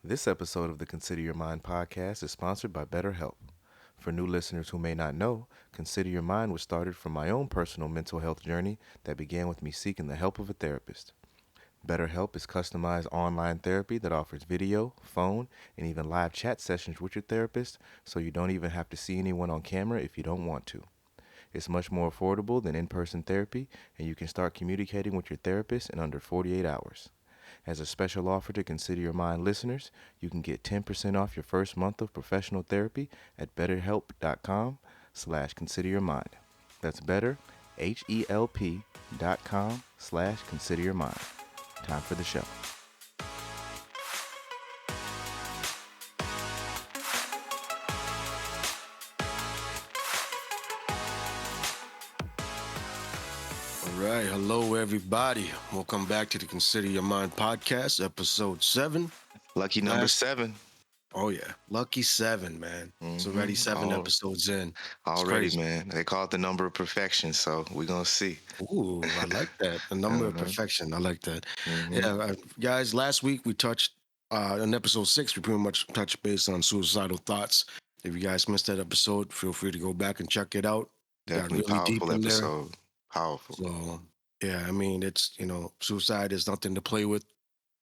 This episode of the Consider Your Mind podcast is sponsored by BetterHelp. For new listeners who may not know, Consider Your Mind was started from my own personal mental health journey that began with me seeking the help of a therapist. BetterHelp is customized online therapy that offers video, phone, and even live chat sessions with your therapist, so you don't even have to see anyone on camera if you don't want to. It's much more affordable than in-person therapy, and you can start communicating with your therapist in under 48 hours. As a special offer to Consider Your Mind listeners, you can get 10% off your first month of professional therapy at betterhelp.com/consideryourmind. That's better, HELP.com/consideryourmind. Time for the show. All right, hello everybody. Welcome back to the Consider Your Mind podcast, episode 7. Lucky number Last, 7. oh yeah, lucky 7, man. It's already 7 All, episodes in. It's already, crazy. man. They call it the number of perfection, so we're going to see. Ooh, I like that. The number of Uh-huh. perfection. I like that. Mm-hmm. Yeah, guys. Last week we touched in episode 6. We pretty much touched base on suicidal thoughts. If you guys missed that episode, feel free to go back and check it out. We got Definitely really deep powerful in there. episode. Powerful. So yeah, I mean, it's suicide is nothing to play with.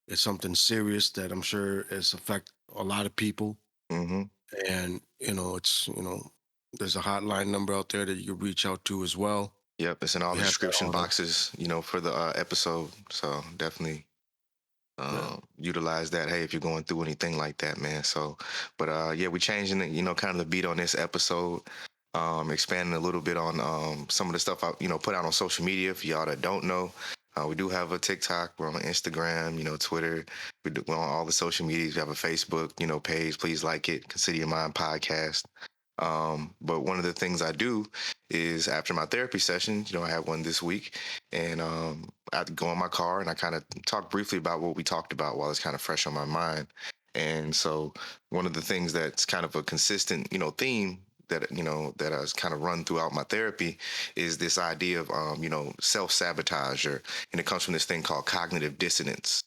It's something serious that I'm sure has affect a lot of people. Mm-hmm. And, it's, there's a hotline number out there that you can reach out to as well. Yep, it's in all We the have that description on the, boxes, for the episode. So definitely yeah. utilize that. Hey, if you're going through anything like that, man. So, but yeah, we changing it, kind of the beat on this episode. Expanding a little bit on some of the stuff I, put out on social media. For y'all that don't know, we do have a TikTok. We're on Instagram, Twitter. We're on all the social medias. We have a Facebook, page. Please like it. Consider Your Mind podcast. But one of the things I do is after my therapy sessions, I had one this week, and I go in my car and I kind of talk briefly about what we talked about while it's kind of fresh on my mind. And so one of the things that's kind of a consistent, theme that has kind of run throughout my therapy is this idea of, self-sabotage, and it comes from this thing called cognitive dissonance.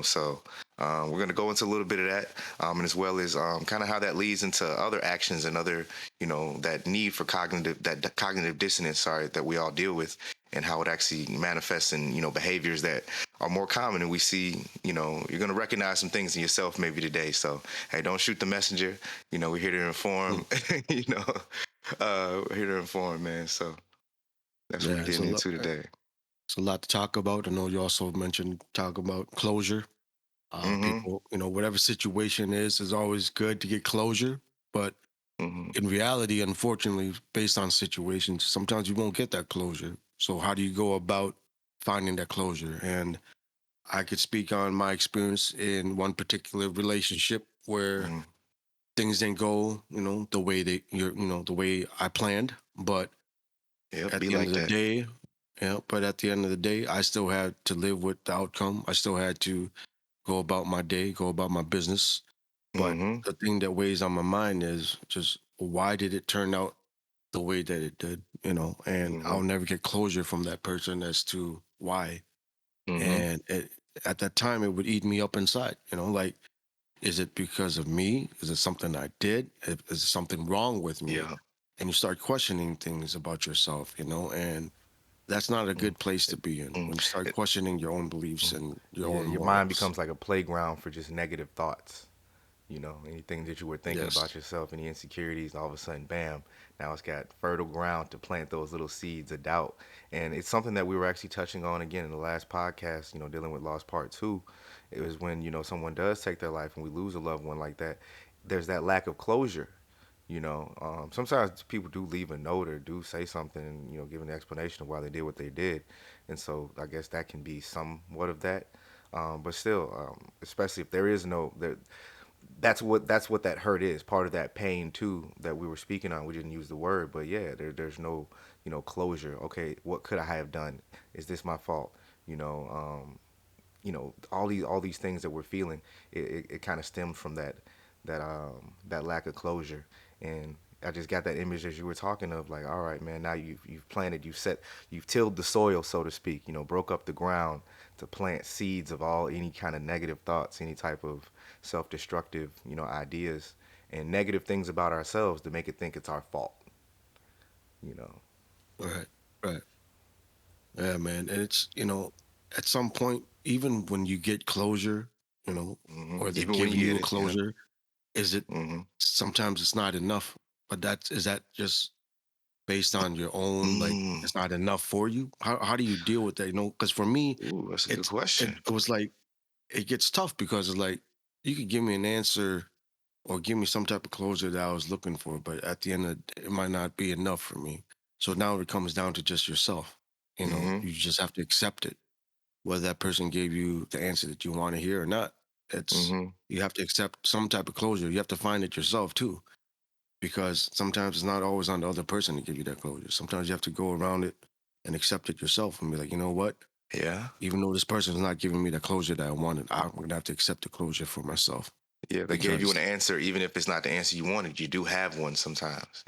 So we're going to go into a little bit of that, and as well as kind of how that leads into other actions and other, that need for cognitive dissonance, sorry, that we all deal with, and how it actually manifests in, behaviors that are more common. And we see, you're going to recognize some things in yourself maybe today. So, hey, don't shoot the messenger. We're here to inform, Mm. we're here to inform, man. So that's what Yeah, we're getting into today. it's a lot to talk about. I know you also mentioned talk about closure. Mm-hmm. People, whatever situation is always good to get closure. But Mm-hmm. in reality, unfortunately, based on situations, sometimes you won't get that closure. So how do you go about finding that closure? And I could speak on my experience in one particular relationship where Mm-hmm. things didn't go, the way I planned. But Yep, at be the end like of the that. day, but at the end of the day, I still had to live with the outcome. I still had to go about my day, go about my business. But Mm-hmm. the thing that weighs on my mind is just why did it turn out the way that it did, and Mm-hmm. I'll never get closure from that person as to why. Mm-hmm. And at that time, it would eat me up inside, like, is it because of me? Is it something I did? Is there something wrong with me? Yeah. And you start questioning things about yourself, and that's not a Mm, good place to be in mm, when you start it- questioning your own beliefs mm. and your Yeah, own your mind morals. becomes like a playground for just negative thoughts. Anything that you were thinking about Yes. yourself, any insecurities, all of a sudden, bam, now it's got fertile ground to plant those little seeds of doubt. And it's something that we were actually touching on again in the last podcast, dealing with loss part 2. It was when, someone does take their life and we lose a loved one like that, there's that lack of closure. Sometimes people do leave a note or do say something and, give an explanation of why they did what they did. And so I guess that can be somewhat of that. But still, especially if there is no there, that's what that hurt is. Part of that pain too that we were speaking on. We didn't use the word, but yeah, there's no closure. Okay, what could I have done? Is this my fault? You know, all these things that we're feeling. It kind of stems from that lack of closure. And I just got that image as you were talking of, like, all right, man, now you've planted, you've tilled the soil, so to speak, broke up the ground to plant seeds of all any kind of negative thoughts, any type of self-destructive, ideas and negative things about ourselves to make it think it's our fault, you know. Right. Right. Yeah, man. And it's, at some point, even when you get closure, or they're Even when you giving get you a it, yeah. closure, is it Mm-hmm. sometimes it's not enough? But is that just based on your own, like Mm. it's not enough for you? How do you deal with that? Because for me, Ooh, that's a good it question. was like it gets tough because it's like you could give me an answer or give me some type of closure that I was looking for, but at the end of it might not be enough for me. So now it comes down to just yourself. Mm-hmm. You just have to accept it, whether that person gave you the answer that you want to hear or not. It's Mm-hmm. You have to accept some type of closure. You have to find it yourself too, because sometimes it's not always on the other person to give you that closure. Sometimes you have to go around it and accept it yourself and be like, you know what? Yeah. Even though this person is not giving me the closure that I wanted, I'm gonna have to accept the closure for myself Yeah, they gave you an because answer, even if it's not the answer you wanted. You do have one sometimes,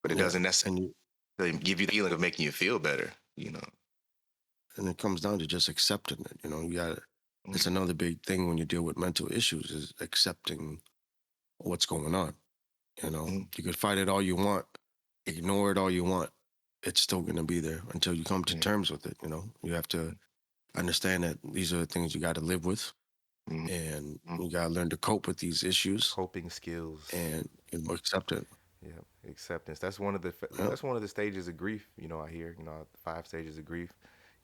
but it yeah, doesn't and you necessarily give you the feeling of making you feel better. and it comes down to just accepting it. You got It's Mm-hmm. another big thing when you deal with mental issues is accepting what's going on. You could fight it all you want, ignore it all you want. It's still going to be there until you come to Yeah. terms with it. You have to understand that these are the things you got to live with, Mm-hmm. and you got to learn to cope with these issues Coping skills. and accept it. Yeah, acceptance. That's one of the Yeah. that's one of the stages of grief. I hear the 5 stages of grief.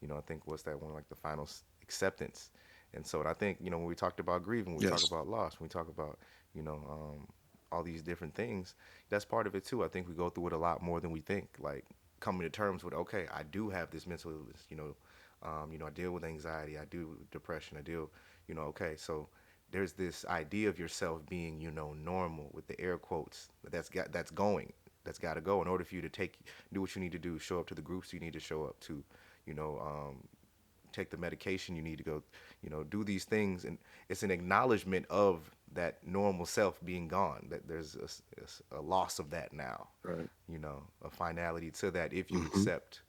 I think what's that one, like the final acceptance. And so I think when we talked about grief, when we talk Yes. about loss, when we talk about you know all these different things, that's part of it too. I think we go through it a lot more than we think. Like coming to terms with, okay, I do have this mental illness. I deal with anxiety. I do with depression. I deal. Okay, so there's this idea of yourself being normal with the air quotes that's got to go in order for you to do what you need to do, show up to the groups you need to show up to, you know take the medication you need to go, do these things. And it's an acknowledgement of that normal self being gone, that there's a loss of that now, Right. a finality to that if you Hmm. accept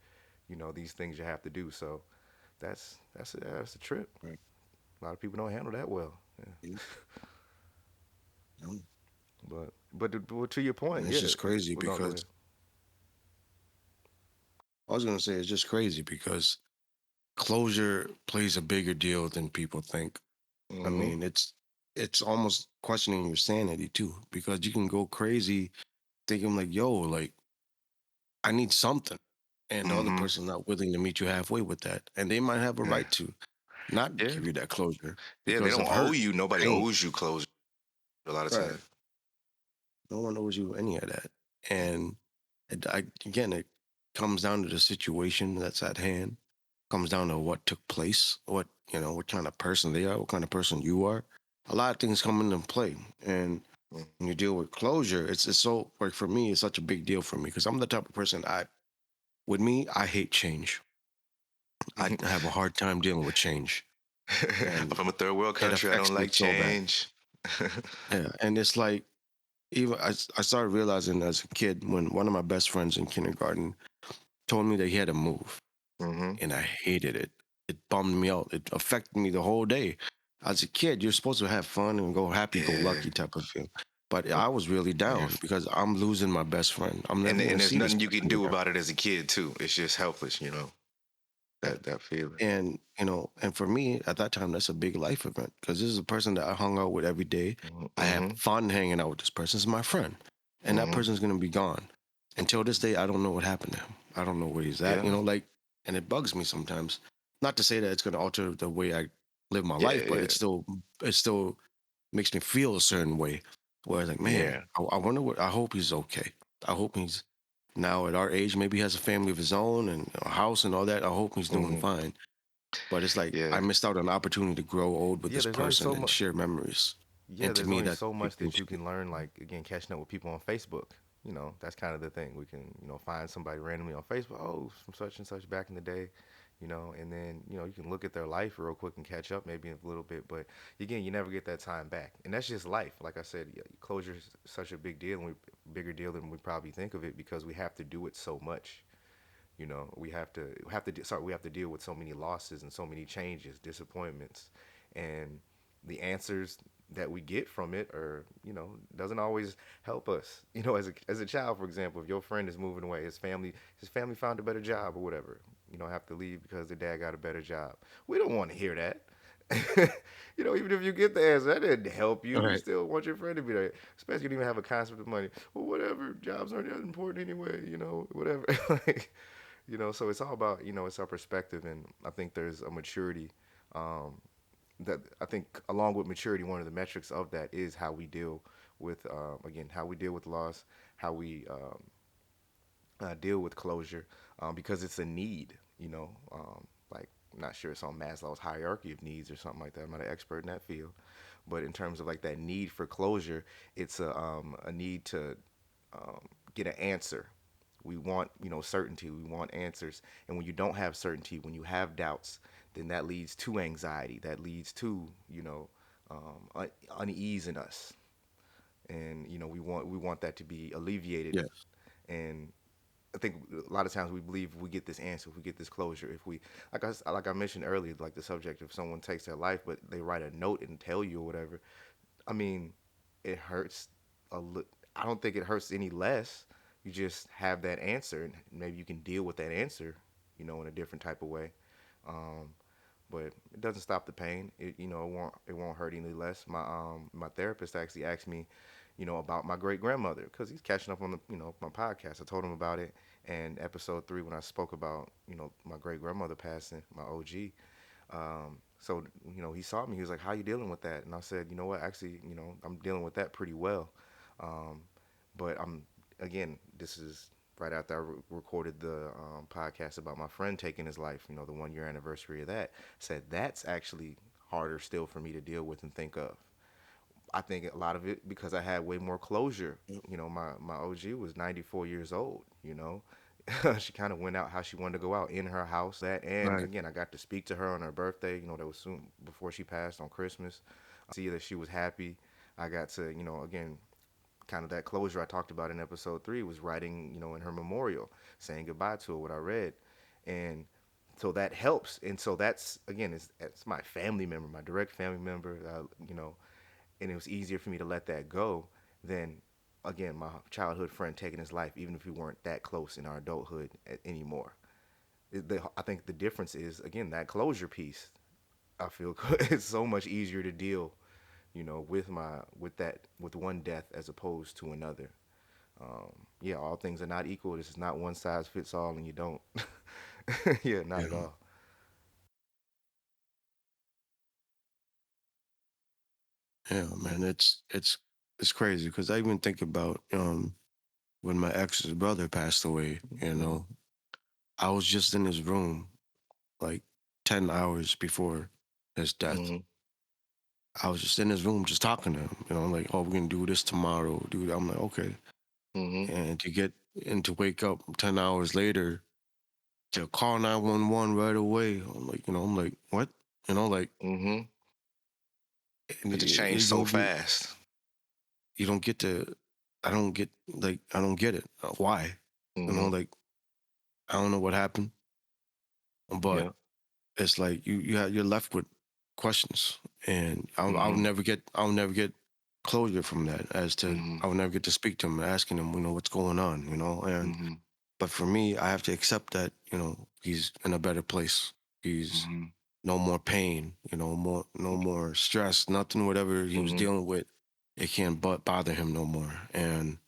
these things you have to do. So that's a trip. Right. A lot of people don't handle that well. Yeah. Yeah. Yeah. But to your And point, it's yeah. just crazy We're gonna go because ahead. I was going to say it's just crazy because closure plays a bigger deal than people think. I Mm-hmm. mean, it's almost questioning your sanity too, because you can go crazy thinking like, yo, like I need something. And the other Mm-hmm. person's not willing to meet you halfway with that. And they might have a Yeah. right to not Yeah. give you that closure Yeah. They because don't of owe hurt, you. Nobody pain. owes you closure a lot of Right. times. No one owes you any of that. And again, it comes down to the situation that's at hand, comes down to what took place, what kind of person they are, what kind of person you are. A lot of things come into play. And when you deal with closure, it's so, like for me, it's such a big deal for me because I'm the type of person with me, I hate change. I Mm-hmm. have a hard time dealing with change, I'm and from a third world it country. I affects don't me like so bad. change. Yeah, and it's like even I started realizing as a kid when one of my best friends in kindergarten told me that he had to move, Mm-hmm. and I hated it. It bummed me out. It affected me the whole day. As a kid, you're supposed to have fun and go happy go Yeah. lucky type of thing. But And, I was really yeah. down because I'm losing my best friend. I'm and never and gonna there's see this nothing you can person do again. about it as a kid too. It's just helpless. That feeling. And for me at that time, that's a big life event because this is a person that I hung out with every day. I have Mm-hmm. fun hanging out with this person. This is my friend, and that Mm-hmm. person's gonna be gone. Until this day, I don't know what happened to him. I don't know where he's at. Yeah. And it bugs me sometimes. Not to say that it's gonna alter the way I live my Yeah. life, but Yeah. it still makes me feel a certain way. Where it's like, man, Yeah. I wonder what. I hope he's okay. I hope he's now at our age. Maybe he has a family of his own and a house and all that. I hope he's doing Mm-hmm. fine, but it's like I Yeah. missed out on an opportunity to grow old with Yeah. this There's only person so and much. share memories. Yeah, And to there's me, only that's so a big much thing that you to me. can learn, like, again, catching up with people on Facebook. That's kind of the thing. We can, find somebody randomly on Facebook. Oh, from such and such back in the day. and then you can look at their life real quick and catch up maybe a little bit, but again, you never get that time back, and that's just life. Like I said, yeah, closure is such a big deal, and bigger deal than we probably think of it because we have to do it so much. We have to deal with so many losses and so many changes, disappointments, and the answers that we get from it are, doesn't always help us. As a child, for example, if your friend is moving away, his family found a better job or whatever, have to leave because their dad got a better job. We don't want to hear that. Even if you get the answer, that didn't help you. You Right. still want your friend to be there, especially if you don't even have a concept of money. Well, whatever, jobs aren't that important anyway. Whatever. like, so it's all about, it's our perspective, and I think there's a maturity, um, that I think along with maturity, one of the metrics of that is how we deal with, again, how we deal with loss, how we deal with closure, because it's a need. Like, I'm not sure it's on Maslow's hierarchy of needs or something like that. I'm not an expert in that field, but in terms of like that need for closure, it's a need to get an answer. We want, certainty. We want answers. And when you don't have certainty, when you have doubts, then that leads to anxiety. That leads to, unease in us. And we want that to be alleviated. Yes. And I think a lot of times we believe if we get this answer, if we get this closure, if we, like I mentioned earlier, like the subject, if someone takes their life, but they write a note and tell you or whatever, I mean, it hurts a little. I don't think it hurts any less. You just have that answer, and maybe you can deal with that answer, in a different type of way. Um, but it doesn't stop the pain. It won't hurt any less. My therapist actually asked me, about my great grandmother because he's catching up on the my podcast. I told him about it, and episode 3 when I spoke about my great grandmother passing, my OG. So he saw me. He was like, "How you dealing with that?" And I said, "You know what? Actually, I'm dealing with that pretty well." Um, but again, this is right after I recorded the podcast about my friend taking his life. The 1 year anniversary of that. Said that's actually harder still for me to deal with and think of. I think a lot of it because I had way more closure. My OG was 94 years old. She kind of went out how she wanted to go out in her house. That, and Right. again, I got to speak to her on her birthday. That was soon before she passed on Christmas. See that she was happy. I got to, again, kind of that closure I talked about in episode 3 was writing, in her memorial, saying goodbye to her, what I read. And so that helps. And so that's, again, it's my family member, my direct family member, and it was easier for me to let that go than, again, my childhood friend taking his life, even if we weren't that close in our adulthood anymore. I think the difference is, again, that closure piece. I feel it's so much easier to deal, with one death as opposed to another. Yeah, all things are not equal. This is not one size fits all, and you don't. Yeah, not Yeah. at all. Yeah, man. It's crazy because I even think about when my ex's brother passed away. Hmm. I was just in his room like 10 hours before his death. Hmm. I was just in his room, just talking to him. Like, oh, we're gonna do this tomorrow. Do that. I'm like, okay. Hmm. And to wake up 10 hours later to call 911 right away. I'm like, what? Like, Hmm. and It just you, changed you so don't you fast. you don't get to. I don't get it. Why? Hmm. Like, I don't know what happened, but Yeah. it's like you're left with questions, and Hmm. I'll never get closure from that. As to Hmm. I'll never get to speak to him, asking him, what's going on, and Hmm. but for me, I have to accept that he's in a better place. He's Hmm. no more pain, no more stress, nothing, whatever he was Hmm. dealing with, it can't but bother him no more. And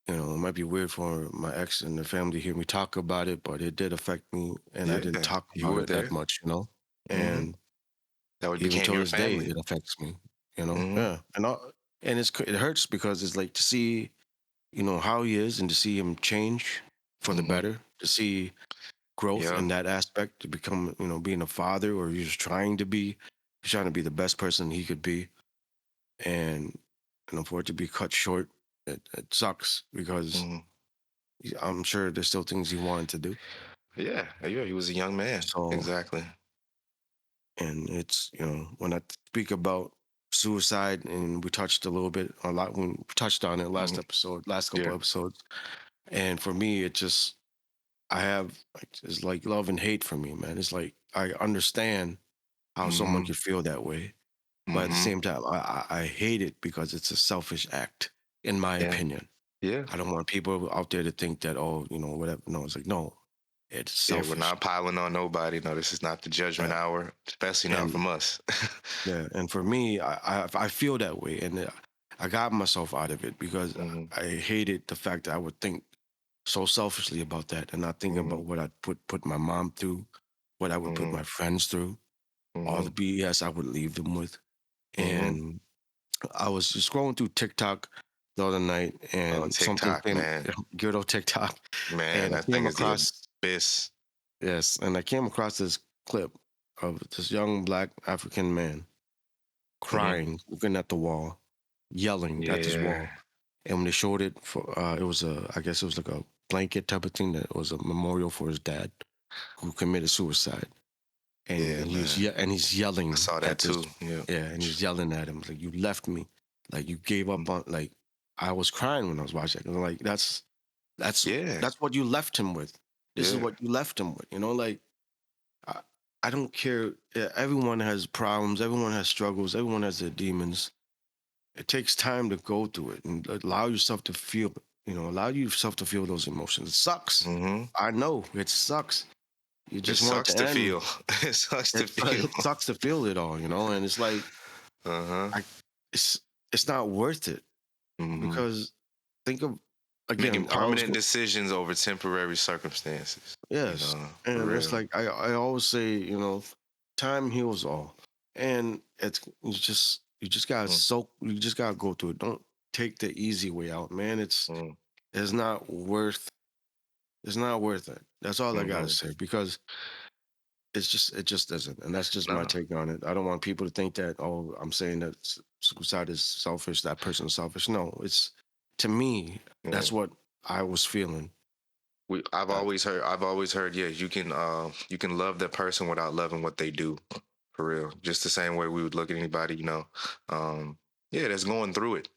it might be weird for my ex and the family to hear me talk about it, but it did affect me, and I didn't Yeah, talk you about were it that there. much. Hmm. And That would even became to your this day, family. it affects me. Hmm. Yeah, and it hurts because it's like to see how he is and to see him change for the Hmm. better, to see growth Yeah. in that aspect, to become being a father, or he's trying to be, he's trying to be the best person he could be, and for it to be cut short, it sucks because Hmm. I'm sure there's still things he wanted to do. Yeah, yeah, he was a young man. So, Exactly. and it's, when I speak about suicide, and we touched a little bit, a lot, when we touched on it last Hmm. episode, last couple Yeah. episodes. And for me, it just, I have, like, it's like love and hate for me, man. It's like, I understand how someone Hmm. could feel that way. But at the Hmm. same time, I hate it because it's a selfish act, in my Yeah. opinion. Yeah. I don't want people out there to think that, oh, whatever. No, it's like, no, it's Yeah. We're selfish. not piling on nobody. No, this is not the judgment Uh, hour, especially not and from us. yeah, and for me, I feel that way, and I got myself out of it because Hmm. I hated the fact that I would think so selfishly about that, and not thinking Hmm. about what I'd put my mom through, what I would put Hmm. my friends through, all Hmm. the BS I would leave them with. Hmm. And I was just scrolling through TikTok the other night, Oh, and something TikTok, came, man. good old TikTok, Man, and I that came thing is the across, abyss. yes, and I came across this clip of this young black African man Hmm. crying, looking at the wall, yelling at this Yeah. wall. And when they showed it, for it was I guess it was like a blanket type of thing that was a memorial for his dad who committed suicide. And Yeah, man. he's I yelling saw that at this, too. Yeah. yeah, and he's yelling at him like, "You left me, like you gave up Mhm. on." Like, I was crying when I was watching it. 'Cause, like, that's Yeah. that's what you left him with. This is Yeah. what you left him with. Like, I, I don't care. Yeah, everyone has problems. Everyone has struggles. Everyone has their demons. It takes time to go through it and allow yourself to feel. Allow yourself to feel those emotions. It sucks. Hmm. I know it sucks. You It just want it sucks to to end. feel. It sucks to It, feel. it sucks to feel it all, and it's like, Uh-huh. I, it's it's not worth it, Hmm. because think of, Making again, permanent decisions over temporary circumstances. yes, For and it's real. like, I always say, time heals all, and you just gotta Mm, you just gotta go through it. Don't take the easy way out, man. mm, It's not worth it's not worth it. That's all I gotta mhm. say, because it just doesn't, and that's just my No. take on it. I don't want people to think that, oh, I'm saying that suicide is selfish, that person is selfish. No, it's, to me, Yeah. that's what I was feeling. I've That always heard. I've always heard. Yeah, you can love that person without loving what they do. For real. Just the same way we would look at anybody. Um, yeah, that's going through it.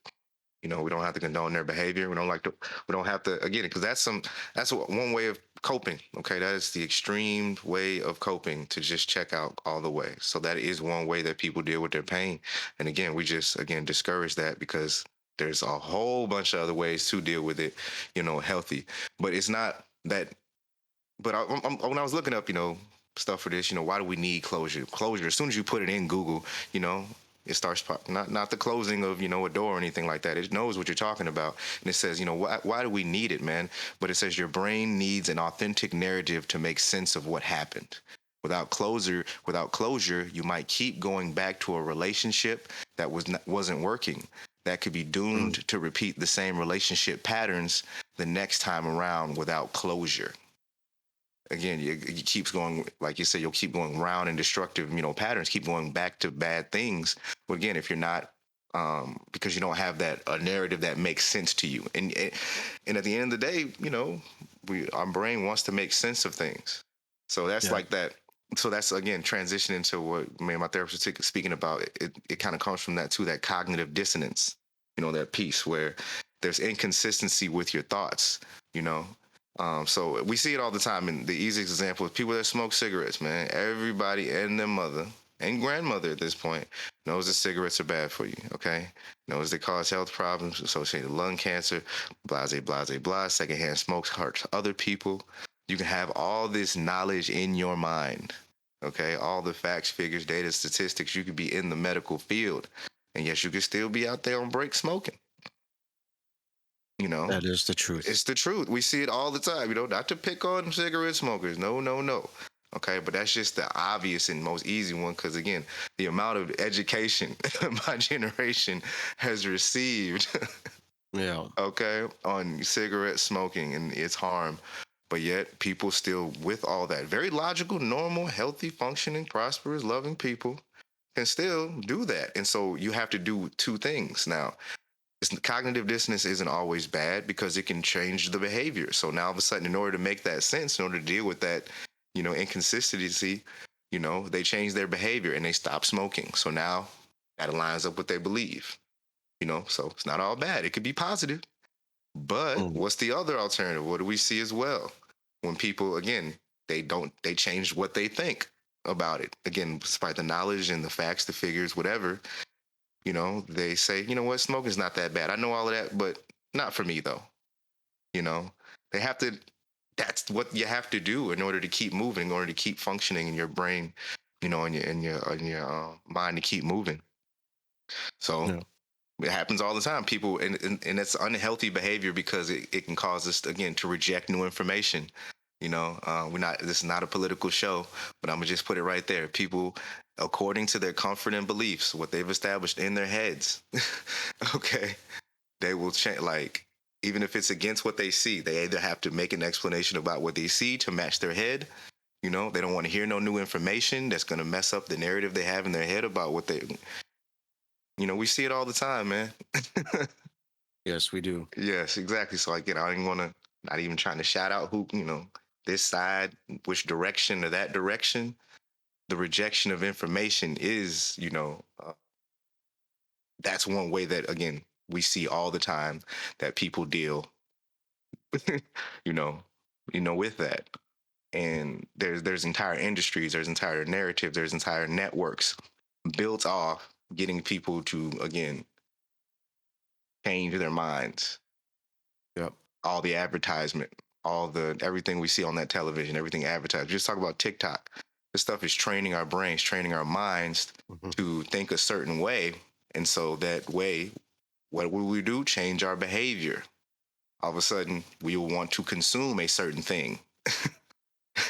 We don't have to condone their behavior. We don't have to, again, because that's one way of coping. Okay. That is the extreme way of coping, to just check out all the way. So that is one way that people deal with their pain. And again, we just, again, discourage that, because there's a whole bunch of other ways to deal with it, healthy, but it's not that. But when I was looking up, stuff for this, why do we need closure? As soon as you put it in Google, you know, it starts not the closing of a door or anything like that. It knows what you're talking about, and it says, why do we need it, man? But it says your brain needs an authentic narrative to make sense of what happened. Without closure, you might keep going back to a relationship that wasn't working. That could be mm, doomed to repeat the same relationship patterns the next time around without closure. Again, it keeps going, like you said, you'll keep going round and destructive, patterns, keep going back to bad things. But again, if you're not, because you don't have that a narrative that makes sense to you, and at the end of the day, our brain wants to make sense of things. So that's yeah, like that. So that's, again, transitioning to what me and my therapist was speaking about. It kind of comes from that too, that cognitive dissonance, that piece where there's inconsistency with your thoughts, you know. So we see it all the time. And the easiest example is people that smoke cigarettes, man. Everybody and their mother and grandmother at this point knows that cigarettes are bad for you, okay? Knows they cause health problems associated with lung cancer, blase, blase, blah. Secondhand smoke hurts other people. You can have all this knowledge in your mind, okay? All the facts, figures, data, statistics. You could be in the medical field, and yes, you could still be out there on break smoking, you know? that is the truth. It's the truth. We see it all the time, not to pick on cigarette smokers. No, no, no. Okay, but that's just the obvious and most easy one, because again, the amount of education my generation has received, Yeah, okay, on cigarette smoking and its harm. But yet people still, with all that, very logical, normal, healthy, functioning, prosperous, loving people, can still do that. And so you have to do two things now. cognitive dissonance isn't always bad because it can change the behavior. So now all of a sudden, in order to make that sense, in order to deal with that, inconsistency, they change their behavior and they stop smoking. So now that aligns up with they believe, so it's not all bad. It could be positive. But Mm, what's the other alternative? What do we see as well? When people, again, they change what they think about it. Again, despite the knowledge and the facts, the figures, whatever, they say, you know what, smoking's not that bad. I know all of that, but not for me though. You know, they have to, that's what you have to do in order to keep moving, in order to keep functioning in your brain, and your mind to keep moving. So yeah. it happens all the time. People, and it's unhealthy behavior because it can cause us, again, to reject new information. We're not, this is not a political show, but I'm gonna just put it right there. People, according to their comfort and beliefs, what they've established in their heads, okay, they will change. Like, even if it's against what they see, they either have to make an explanation about what they see to match their head. They don't want to hear no new information that's going to mess up the narrative they have in their head about what they, we see it all the time, man. Yes, we do. Yes, exactly. So again, I don't even want to, not even trying to shout out who, this side, which direction or that direction. The rejection of information is, that's one way that, again, we see all the time that people deal, you know, with that. And there's entire industries, there's entire narrative, there's entire networks built off getting people to, again, change their minds. Yep. All the advertisement, all the everything we see on that television, everything advertised. Just talk about TikTok. This stuff is training our brains, training our minds Hmm. to think a certain way. And so that way, what will we do? Change our behavior. All of a sudden, we will want to consume a certain thing.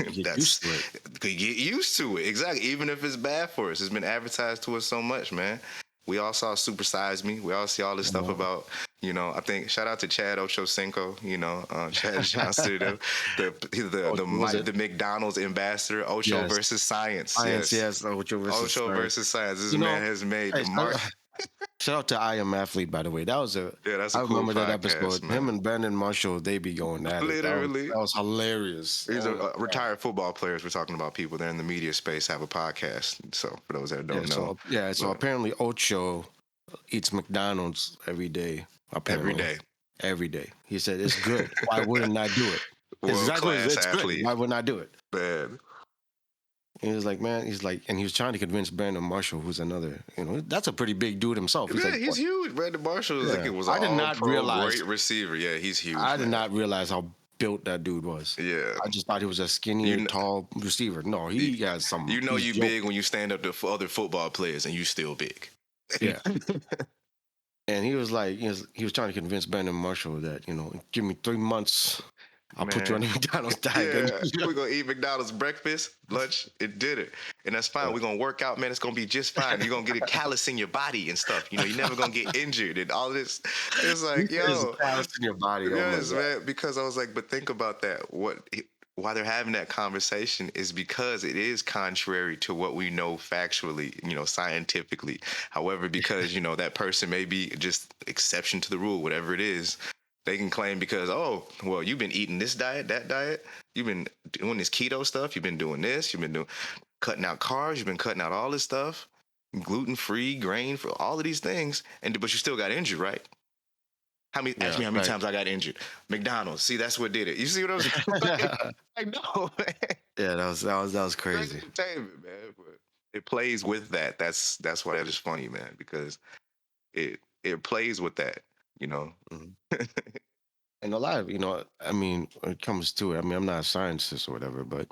You get That's, used to it. we get used to it. Exactly. Even if it's bad for us, it's been advertised to us so much, man. We all saw Super Size Me. We all see all this stuff Uh, about, I think, shout out to Chad Ochocinco, Chad Johnson, the oh, the was Mike, it? the McDonald's ambassador, Ocho Yes. versus Science. Science, Yes, yes. Ocho versus Ocho science. versus Science. This You man know, has made hey, the mark. shout out to I Am Athlete, by the way. That was a, Yeah, that's a I cool remember that podcast, episode. Him man. and Brandon Marshall, they be going at it. Literally. That was hilarious. These Oh are my God. retired football players. We're talking about people. They're in the media space, have a podcast. So for those that Yeah, don't know, so but apparently Ocho eats McDonald's every day. every Apparently. day, Every day. He said it's good. Why wouldn't I do it? It's world exactly what it is. class It's good. athlete, Why wouldn't I do it? man. And he was like, man, he's like, and he was trying to convince Brandon Marshall, who's another, that's a pretty big dude himself. He's Yeah, like, he's what? huge. Brandon Marshall is like Yeah. it was an I did all not pro, realize, great receiver. Yeah, he's huge, I did man. not realize how built that dude was. Yeah, I just thought he was a skinnier, you know, tall receiver. No, you, he has some, you know he's you built. big when you stand up to other football players and you still big. Yeah. And he was like, he was trying to convince Brandon Marshall that, give me 3 months, I'll put you on Man, the McDonald's diet. And, yeah, we're gonna eat McDonald's breakfast, lunch. It did it, and that's fine. We're gonna work out, man. It's gonna be just fine. You're gonna get a callus in your body and stuff. You're never gonna get injured and all this. It's you like, said it's a yo, callus in your body. Oh my yes, God. man. Because I was like, but think about that. Why they're having that conversation is because it is contrary to what we know factually, scientifically. However, because that person may be just exception to the rule, whatever it is, they can claim because, oh, well, you've been eating this diet, that diet, you've been doing this keto stuff, you've been doing this, you've been doing cutting out carbs, you've been cutting out all this stuff, gluten free, grain for all of these things, and but you still got injured, right? Ask Yeah, me how many right. times I got injured. McDonald's. See, that's what did it. You see what I was like, no, man. Yeah, that was Great crazy. entertainment, man. But it plays with that. That's why that is funny, man, because it plays with that, you know. Mhm. And a lot of, I mean, when it comes to it, I mean, I'm not a scientist or whatever, but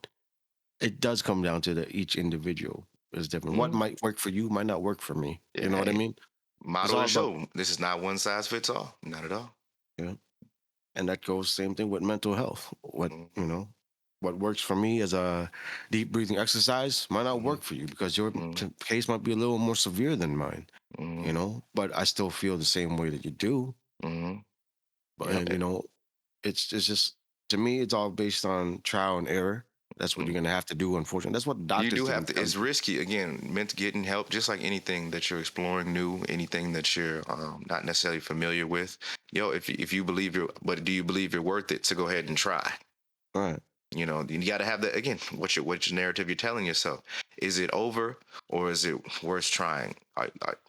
it does come down to each individual is different. What Mhm. might work for you might not work for me. You Yeah, know what I hey, mean? It's model all of the about, show. This is not one size fits all. Not at all. yeah. And that goes same thing with mental health. Mm-hmm. What works for me as a deep breathing exercise might not Mm-hmm. work for you because your Mm-hmm. case might be a little more severe than mine, Mm-hmm. but I still feel the same way that you do. Mm-hmm. But, Yeah. it's just, to me, it's all based on trial and error. That's what you're Mm. gonna have to do. Unfortunately, that's what the You doctors do have didn't to. tell It's you. risky. Again, meant to getting help, just like anything that you're exploring new, anything that you're not necessarily familiar with. Yo, if you believe you're, but do you believe you're worth it to go ahead and try? All right. You know, you got to have that again. What's your narrative you're telling yourself? Is it over or is it worth trying?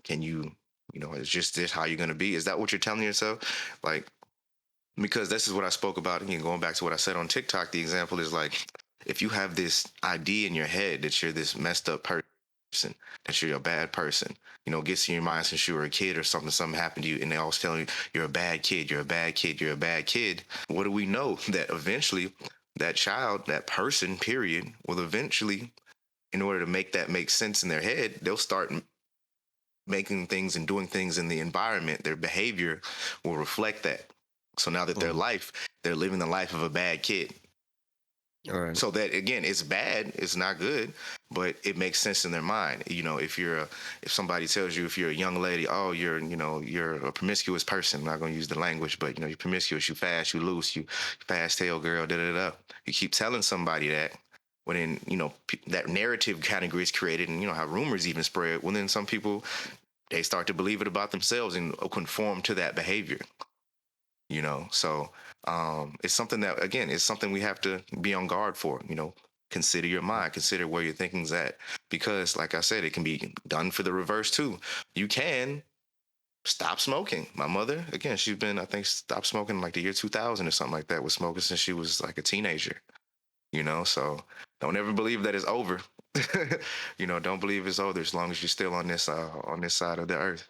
Can you, you know, is just this how you're going to be? Is that what you're telling yourself? Like, because this is what I spoke about again, going back to what I said on TikTok. The example is like, if you have this idea in your head that you're this messed up person, that you're a bad person, you know, gets in your mind since you were a kid or something happened to you, and they always telling you you're a bad kid, you're a bad kid, you're a bad kid. What do we know? That eventually that child, that person, period, will eventually, in order to make that make sense in their head, they'll start making things and doing things in the environment. Their behavior will reflect that. So now that Mm. they're living the life of a bad kid. All right. So that again, it's bad, it's not good, but it makes sense in their mind. You know, if somebody tells you, if you're a young lady, oh, you're a promiscuous person. I'm not gonna use the language, but you know, you're promiscuous, you fast, you loose, you fast tail girl, da da da. You keep telling somebody that, when then you know that narrative category is created, and you know how rumors even spread. Well, then some people, they start to believe it about themselves and conform to that behavior. You know, so it's something that again, it's something we have to be on guard for. You know, consider your mind, consider where your thinking's at, because like I said, it can be done for the reverse too. You can stop smoking. My mother, again, she's been, I think, stopped smoking like the year 2000 or something like that, was smoking since she was like a teenager. You know, so don't ever believe that it's over. You know, don't believe it's over as long as you're still on this side of the earth.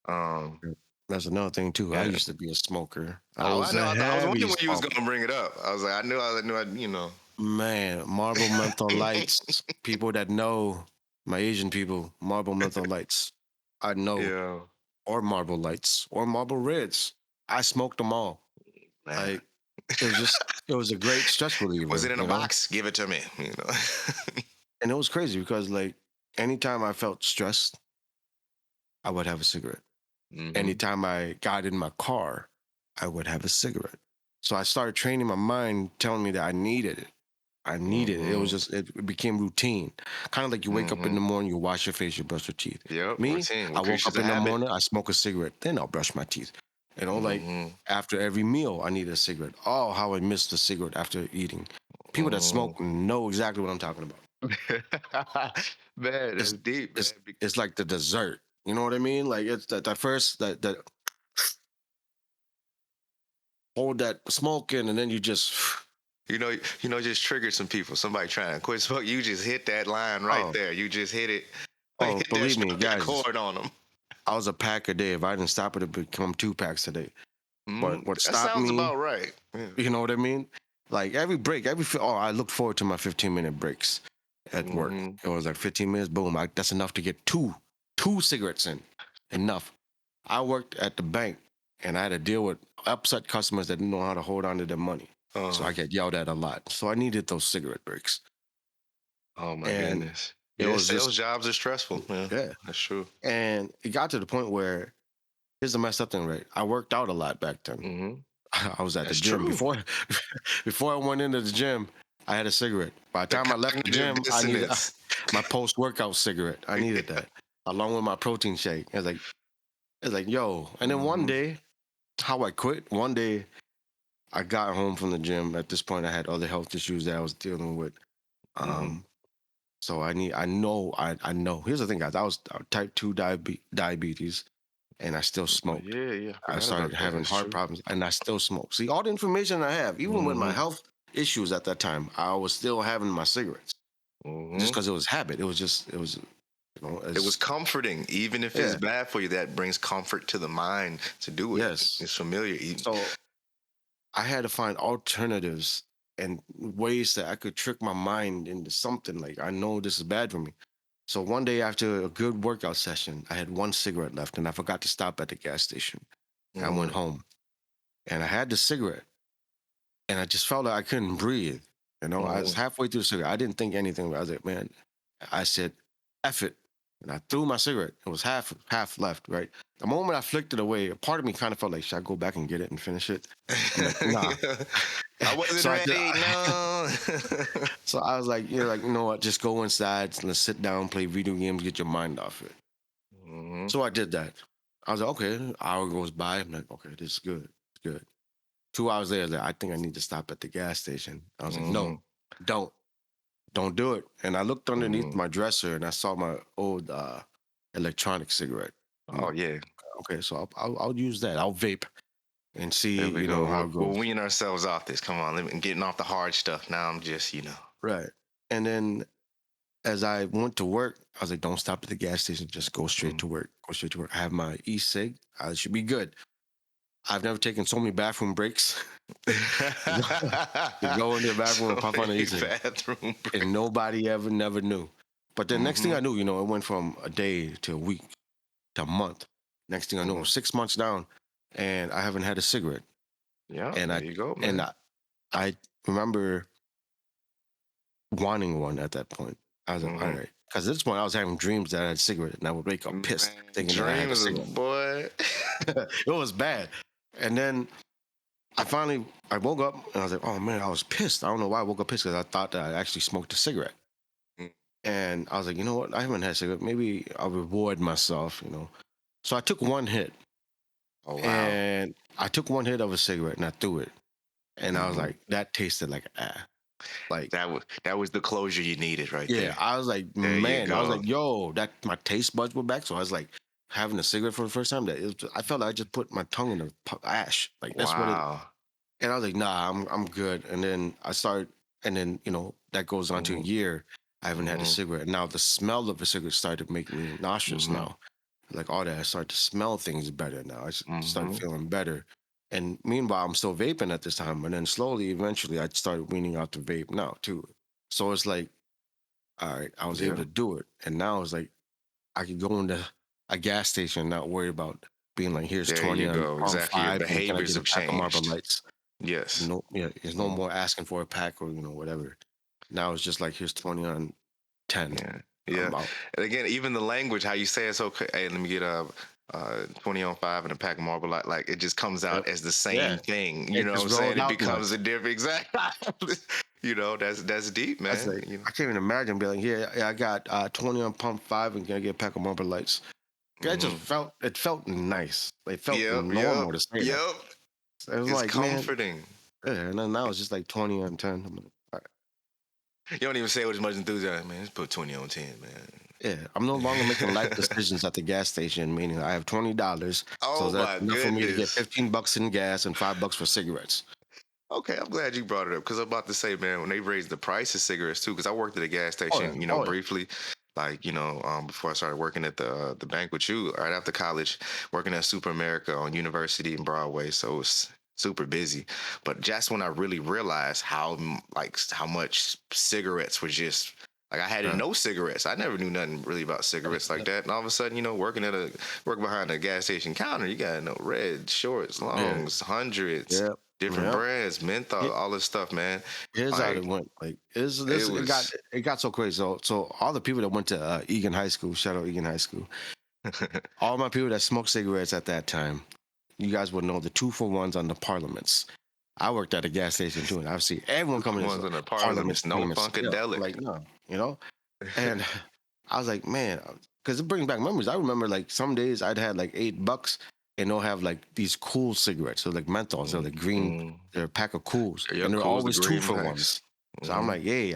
um That's another thing too. I yeah. used to be a smoker. I Oh, I was know. a I was heavy wondering when you was smoker. gonna bring it up. I was like, you know. Man, Marble Menthol Lights. People that know, my Asian people, Marble Menthol Lights. I know, Yeah, or Marble Lights, or Marble Reds. I smoked them all. man. Like it was a great stress Was it reliever, in a you know. box? Give it to me. You know. And it was crazy because like anytime I felt stressed, I would have a cigarette. Hmm. Anytime I got in my car, I would have a cigarette. So I started training my mind, telling me that I needed it. I needed it. It was Hmm. just it became routine. Kind of like you wake up in Hmm. the morning, you wash your face, you brush your teeth. Yep. Me, Routine. I We're woke creatures up of in the habit. morning, I smoke a cigarette, then I'll brush my teeth. You know, like Hmm. after every meal, I need a cigarette. Oh, how I miss the cigarette after eating. People that Hmm. smoke know exactly what I'm talking about. Man, that's It's deep, man. it's it's like the dessert. You know what I mean? Like it's that first that hold that smoke in, and then you just Just triggered some people. Somebody trying to quit smoking. You just hit that line right oh there. You just hit it. oh, Hit that, believe me, struck that guys, chord on them. I was a pack a day. If I didn't stop it, it become 2 packs a day. But what That stopped sounds me, about right. Yeah. you know what I mean? Like every break, I look forward to my 15-minute breaks at work. Hmm. It was like 15 minutes, boom. That's enough to get two cigarettes in. Enough. I worked at the bank and I had to deal with upset customers that didn't know how to hold on to their money. So I get yelled at a lot. So I needed those cigarette breaks. Oh my And goodness. it Yeah, was just, sales jobs are stressful. Yeah, yeah. that's true. And it got to the point where here's the messed up thing, right? I worked out a lot back then. Hmm. I was at the That's gym true. before I went into the gym. I had a cigarette. By the The time I left the cognitive gym, I needed dissonance. my post workout cigarette. I needed that along with my protein shake. It's like yo. And then one Hmm. day, how I quit. One day, I got home from the gym. At this point, I had other health issues that I was dealing with. Hmm. Um, so I know. Here's the thing, guys. I was type 2 diabetes, and I still Oh smoked. yeah, yeah. I I forgot started about that. having That's heart true. problems and I still smoke. See, all the information I have, even with my Hmm. health issues at that time, I was still having my cigarettes just Hmm. because it was habit. It was, It was as, comforting, even if it's yeah, bad for you. That brings comfort to the mind to do it. yes. It's familiar. So I had to find alternatives and ways that I could trick my mind into something like, I know this is bad for me. So one day after a good workout session, I had one cigarette left and I forgot to stop at the gas station. I went Mm, home and I had the cigarette and I just felt like I couldn't breathe. You know, I was mm, halfway through the cigarette. I didn't think anything. I was like, man, I said, F it. And I threw my cigarette. It was half left, right? The moment I flicked it away, a part of me kind of felt like, should I go back and get it and finish it? I'm like, nah. yeah. I wasn't So I did. ready. No. So I was like, you know what? Just go inside, let's sit down, play video games, get your mind off it. Hmm. So I did that. I was like, okay, an hour goes by. I'm like, okay, this is good. It's good. 2 hours later, I was like, I think I need to stop at the gas station. I was like, Hmm. no, don't, don't do it. And I looked underneath Hmm. my dresser and I saw my old electronic cigarette. I'm Oh like, yeah. okay, so I'll use that. I'll vape and see, There we how go. it We'll goes. wean ourselves off this. Come on, getting off the hard stuff. Now I'm just. Right. And then as I went to work, I was like, don't stop at the gas station. Just go straight Mm. to work. Go straight to work. I have my e-cig. I should be good. I've never taken so many bathroom breaks to go in the bathroom and So puff on the many e-cig. bathroom And breaks. nobody ever never knew. But the next thing Hmm. I knew, it went from a day to a week to a month. Next thing I know, it Hmm. was 6 months down, and I haven't had a cigarette. Yeah, And there you go, and man. I remember wanting one at that point. I was like, all Hmm. right, because at this point I was having dreams that I had a cigarette, and I would wake up pissed Man, thinking that I had a dreams, cigarette. boy. It was bad. And then I woke up and I was like, oh man, I was pissed. I don't know why I woke up pissed because I thought that I actually smoked a cigarette. Mm. And I was like, you know what? I haven't had a cigarette. Maybe I'll reward myself. So I took one hit, Oh wow. and I took one hit of a cigarette and I threw it. And I was Hmm. like, that tasted like ah. Like, That was the closure you needed right yeah, there. I was like, There you man, I was go. like, yo, that my taste buds were back. So I was like having a cigarette for the first time. I felt like I just put my tongue in the ash. Like that's what it. Wow. And I was like, nah, I'm good. And then I started, and then that goes on to a Hmm. year. I haven't had a Hmm. cigarette. Now the smell of a cigarette started to make me nauseous. Hmm. Now, like all that, I started to smell things better. Now started Hmm. feeling better. And meanwhile, I'm still vaping at this time. And then slowly, eventually, I started weaning out the vape now too. So it's like, all right, I was able Yeah. to do it. And now it's like I could go into a gas station and not worry about being like, here's There 20 you on go. pump Exactly. Your five, and can I behaviors get a have pack of Marlboro changed. Lights? Yes. No, yeah, there's no Hmm. more asking for a pack or whatever. Now it's just like here's 20 on 10. Yeah. Yeah. I'm out. And again, even the language, how you say it's okay. Hey, let me get a 20 on 5 and a pack of Marble Light. Like it just comes out Yep. as the same Yeah, thing. You it know what just I'm rolled saying? It out becomes nice. a different exact. That's deep, I was man. like, I can't even imagine being like, yeah, I got 20 on pump five and can I get a pack of Marlboro Lights? Hmm. It felt nice. It felt Yep. Yep. normal to say that. Yep. So it was It's like, man, comforting. yeah. And then now it's just like 20 on 10. I'm like, all right. You don't even say it with as much enthusiasm, man. Let's put 20 on 10, Yeah, I'm no longer making life man. decisions at the gas station, meaning I have $20. So Oh that's my enough for me to get goodness. 15 bucks in gas and $5 for cigarettes. Okay, I'm glad you brought it up because I'm about to say, man, when they raised the price of cigarettes too, because I worked at a gas Oh yeah. station, Oh yeah. briefly, like before I started working at the bank with you, right after college, working at Super America on University and Broadway, so it was super busy. But just when I really realized how much cigarettes were just like I had Yeah. no cigarettes. I never knew nothing really about cigarettes like that. And all of a sudden, working behind a gas station counter, you got red, shorts, Yeah. longs, hundreds, Yeah. different Yeah. brands, menthol, Here- all this stuff, man. Here's how it Like went. Like is it this was. it got so crazy. So all the people that went to Egan High School, shout out Egan High School, all my people that smoked cigarettes at that time, you guys would know the 2 for 1s on the Parliaments. I worked at a gas station too, and I've seen everyone coming Ones in in the Parliaments, parliaments, no Parliaments. Yeah, I'm funkadelic. like, no, you know. And I was like, man, because it brings back memories. I remember like some days I'd had like $8 and they'll have like these cool cigarettes. So like menthols, they're like green, Mm-hmm. they're a pack of cools. And Yep, they're cool's the always two green for packs. ones. So I'm Mm-hmm. like, hey,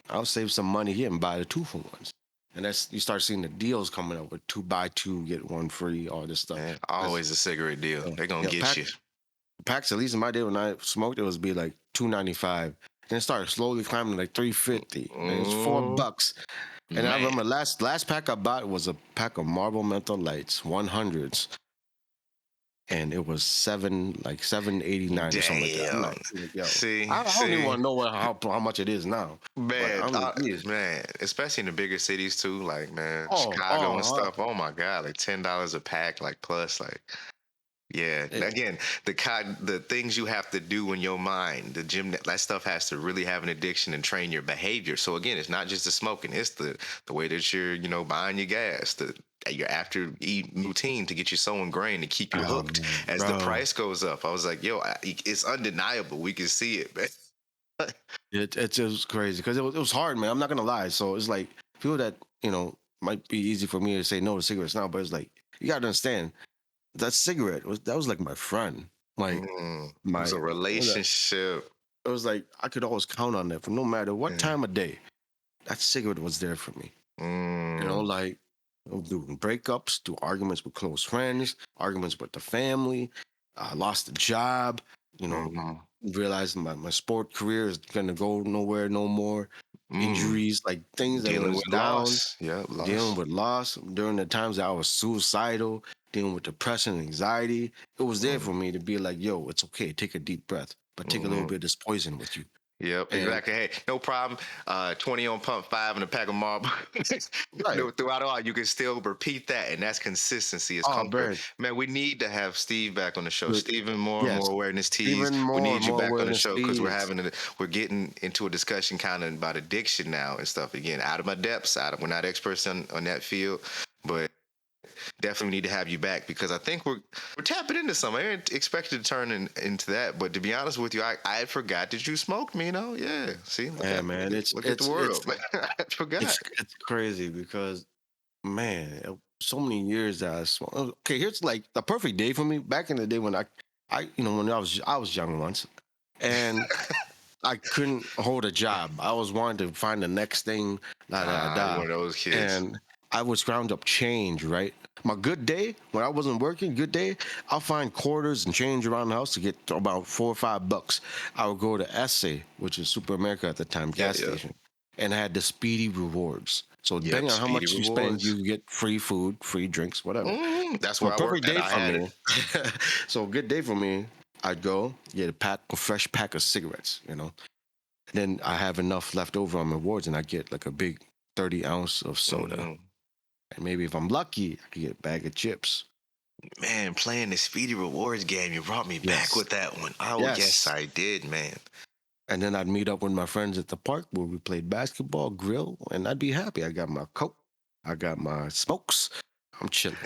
I'll save some money here and buy the 2 for 1s. And that's you start seeing the deals coming up with two buy two, get one free, all this stuff. Man, 'Cause, always a cigarette deal. They're gonna yeah, get you. packs, at least in my day when I smoked, it was be like 2.95. Then it started slowly climbing to like 3.50. And it's four Mm, bucks. And I man, remember last pack I bought was a pack of Marlboro Menthol Lights, 100s, and it was 7.89 or something like that. damn. I'm like, yo, See, I don't even see, want to know how much it is now. But man, I'm like, yeah. man, especially in the bigger cities too, like man, Oh, Chicago and oh, stuff. Oh my god, like $10 a pack, like plus, like Yeah. It, Again, the things you have to do in your mind, the gym, that stuff has to really have an addiction and train your behavior. So again, it's not just the smoking; it's the way that you're, buying your gas, your after eat routine to get you so ingrained to keep you oh hooked man, as the bro. price goes up. I was like, yo, it's undeniable. We can see it, man. It just crazy because it was hard, man. I'm not gonna lie. So it's like people that might be easy for me to say no to cigarettes now, but it's like you gotta understand that cigarette was like my friend, like It was my a relationship. it was like I could always count on that for no matter what Mm, time of day. That cigarette was there for me. mm, Like doing breakups, do arguments with close friends, arguments with the family. I lost a job. mm, Realizing my sport career is gonna go nowhere no more. mm. Injuries, like things that Dealing was with down, loss. Yep, dealing loss. with loss during the times that I was suicidal, dealing with depression, anxiety. It was there for Mm, me to be like, yo, it's okay, take a deep breath, but take a little mm. bit of this poison with you. Yep, And exactly. Hey, no problem. 20 on pump five and a pack of marble. right. Throughout all, you can still repeat that, and that's consistency, is Oh, comfort. man. Man, we need to have Steve back on the show. But Stephen, more and yes, more awareness teas. even We more need and you more back on the awareness show because feeds. we're getting into a discussion kind of about addiction now and stuff. Again, out of my depths, we're not experts on that field, but definitely need to have you back because I think we're tapping into something. I didn't expect it to turn into that, but to be honest with you, I forgot that you smoked me. Yeah. See, Yeah, man, look at the world. I forgot. it's crazy because man, so many years that I smoked. Okay, here's like the perfect day for me. Back in the day when when I was young once, and I couldn't hold a job. I was wanting to find the next thing, da da You da, one of those kids. and I would scrounge up change. Right, my good day when I wasn't working, good day, I'll find quarters and change around the house to get to about $4 or $5. I would go to Essay, which is Super America at the time, Yeah, gas yeah. station, and I had the Speedy Rewards. So Yep. depending on how Speedy much you spend, rewards. you get free food, free drinks, whatever. That's So where a I perfect worked at. day I for had me. it. So a good day for me, I'd go get a fresh pack of cigarettes, then I have enough left over on my rewards, and I get like a big 30 ounce of soda. Hmm. And maybe if I'm lucky, I could get a bag of chips. Man, playing the Speedy rewards game, you brought me back Yes. with that one. Oh yes, Yes. I did, man. And then I'd meet up with my friends at the park where we played basketball, grill, and I'd be happy. I got my Coke, I got my smokes, I'm chilling.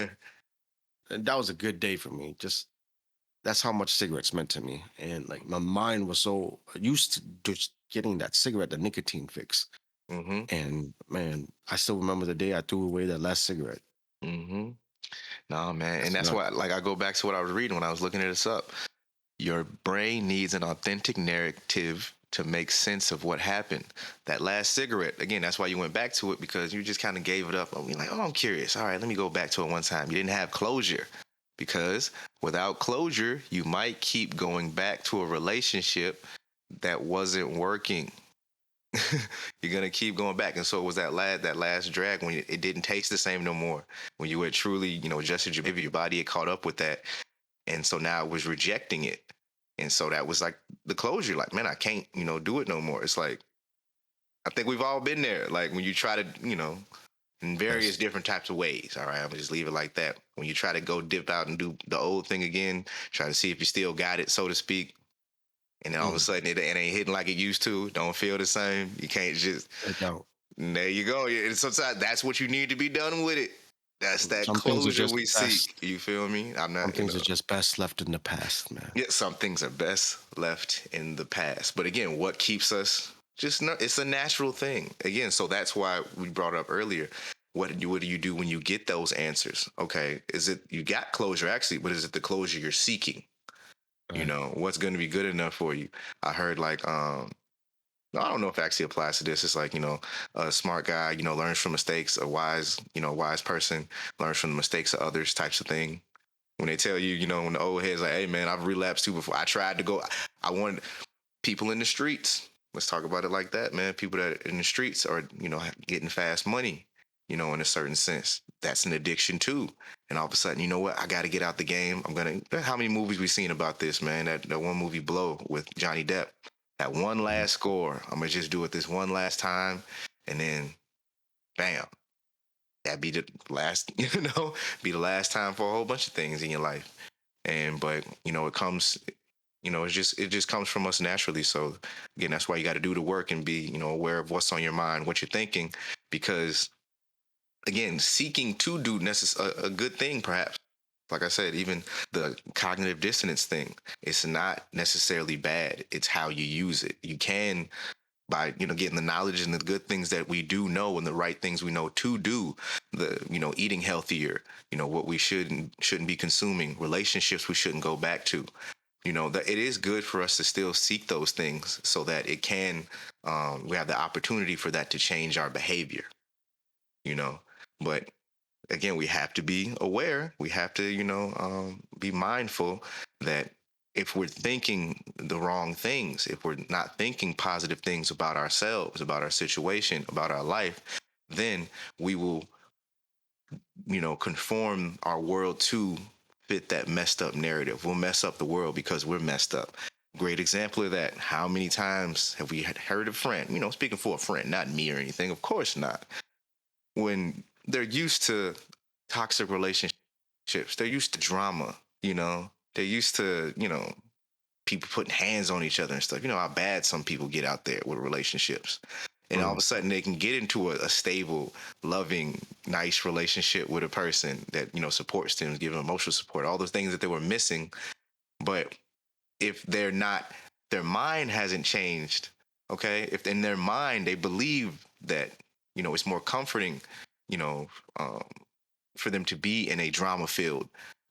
And that was a good day for me. Just that's how much cigarettes meant to me. And like my mind was so used to just getting that cigarette, the nicotine fix. Hmm. And man, I still remember the day I threw away that last cigarette. Hmm. No, man, and That's that's not. why, like, I go back to what I was reading when I was looking at this up. Your brain needs an authentic narrative to make sense of what happened. That last cigarette, again, that's why you went back to it because you just kind of gave it up. I mean, like, oh, I'm curious. All right, let me go back to it one time. You didn't have closure because without closure, you might keep going back to a relationship that wasn't working. You're gonna keep going back, and so it was that last drag when it didn't taste the same no more. When you had truly, adjusted your behavior, your body had caught up with that, and so now it was rejecting it, and so that was like the closure. Like, man, I can't, do it no more. It's like I think we've all been there. Like when you try to, in various Yes. different types of ways. All right, I'm gonna just leave it like that. When you try to go dip out and do the old thing again, try to see if you still got it, so to speak, and then all of a Mm, sudden it ain't hitting like it used to. Don't feel the same. You can't just. I don't. There you go. And sometimes that's what you need to be done with it. That's that Some things are closure just we best. seek. You feel me? I'm Some not, things are just best left in the past, man. yeah, some things are best left in the past. But again, what keeps us just no, it's a natural thing. Again, so that's why we brought up earlier. What do you do when you get those answers? Okay, is it you got closure actually, but is it the closure you're seeking? Right. What's going to be good enough for you? I heard like I don't know if it actually applies to this. It's like, a smart guy, learns from mistakes. A wise person learns from the mistakes of others, types of thing. When they tell you, when the old head's like, hey man, I've relapsed too before. I tried to go. I wanted people in the streets. Let's talk about it like that, man. People that are in the streets are, getting fast money, in a certain sense. That's an addiction too. And all of a sudden, you know what? I got to get out the game. How many movies we seen about this, man? That one movie Blow with Johnny Depp. That one Mhm. last score. I'm gonna just do it this one last time, and then, bam, that be the last, be the last time for a whole bunch of things in your life. And but it comes, it just comes from us naturally. So again, that's why you got to do the work and be aware of what's on your mind, what you're thinking, because again, seeking to do a good thing, perhaps. Like I said, even the cognitive dissonance thing, it's not necessarily bad. It's how you use it. You can, by getting the knowledge and the good things that we do know and the right things we know to do, the eating healthier, what we shouldn't be consuming, relationships we shouldn't go back to. That it is good for us to still seek those things so that it can, we have the opportunity for that to change our behavior. you know but again, we have to be aware. We have to, be mindful that if we're thinking the wrong things, if we're not thinking positive things about ourselves, about our situation, about our life, then we will, conform our world to fit that messed up narrative. We'll mess up the world because we're messed up. Great example of that. How many times have we heard a friend, speaking for a friend, not me or anything, of course not, when they're used to toxic relationships, they're used to drama, they're used to, people putting hands on each other and stuff. You know how bad some people get out there with relationships. And all of Mm. a sudden they can get into a stable, loving, nice relationship with a person that, supports them, give them emotional support, all those things that they were missing. But if they're not, their mind hasn't changed. Okay. If in their mind they believe that, it's more comforting, you know, um, for them to be in a drama filled,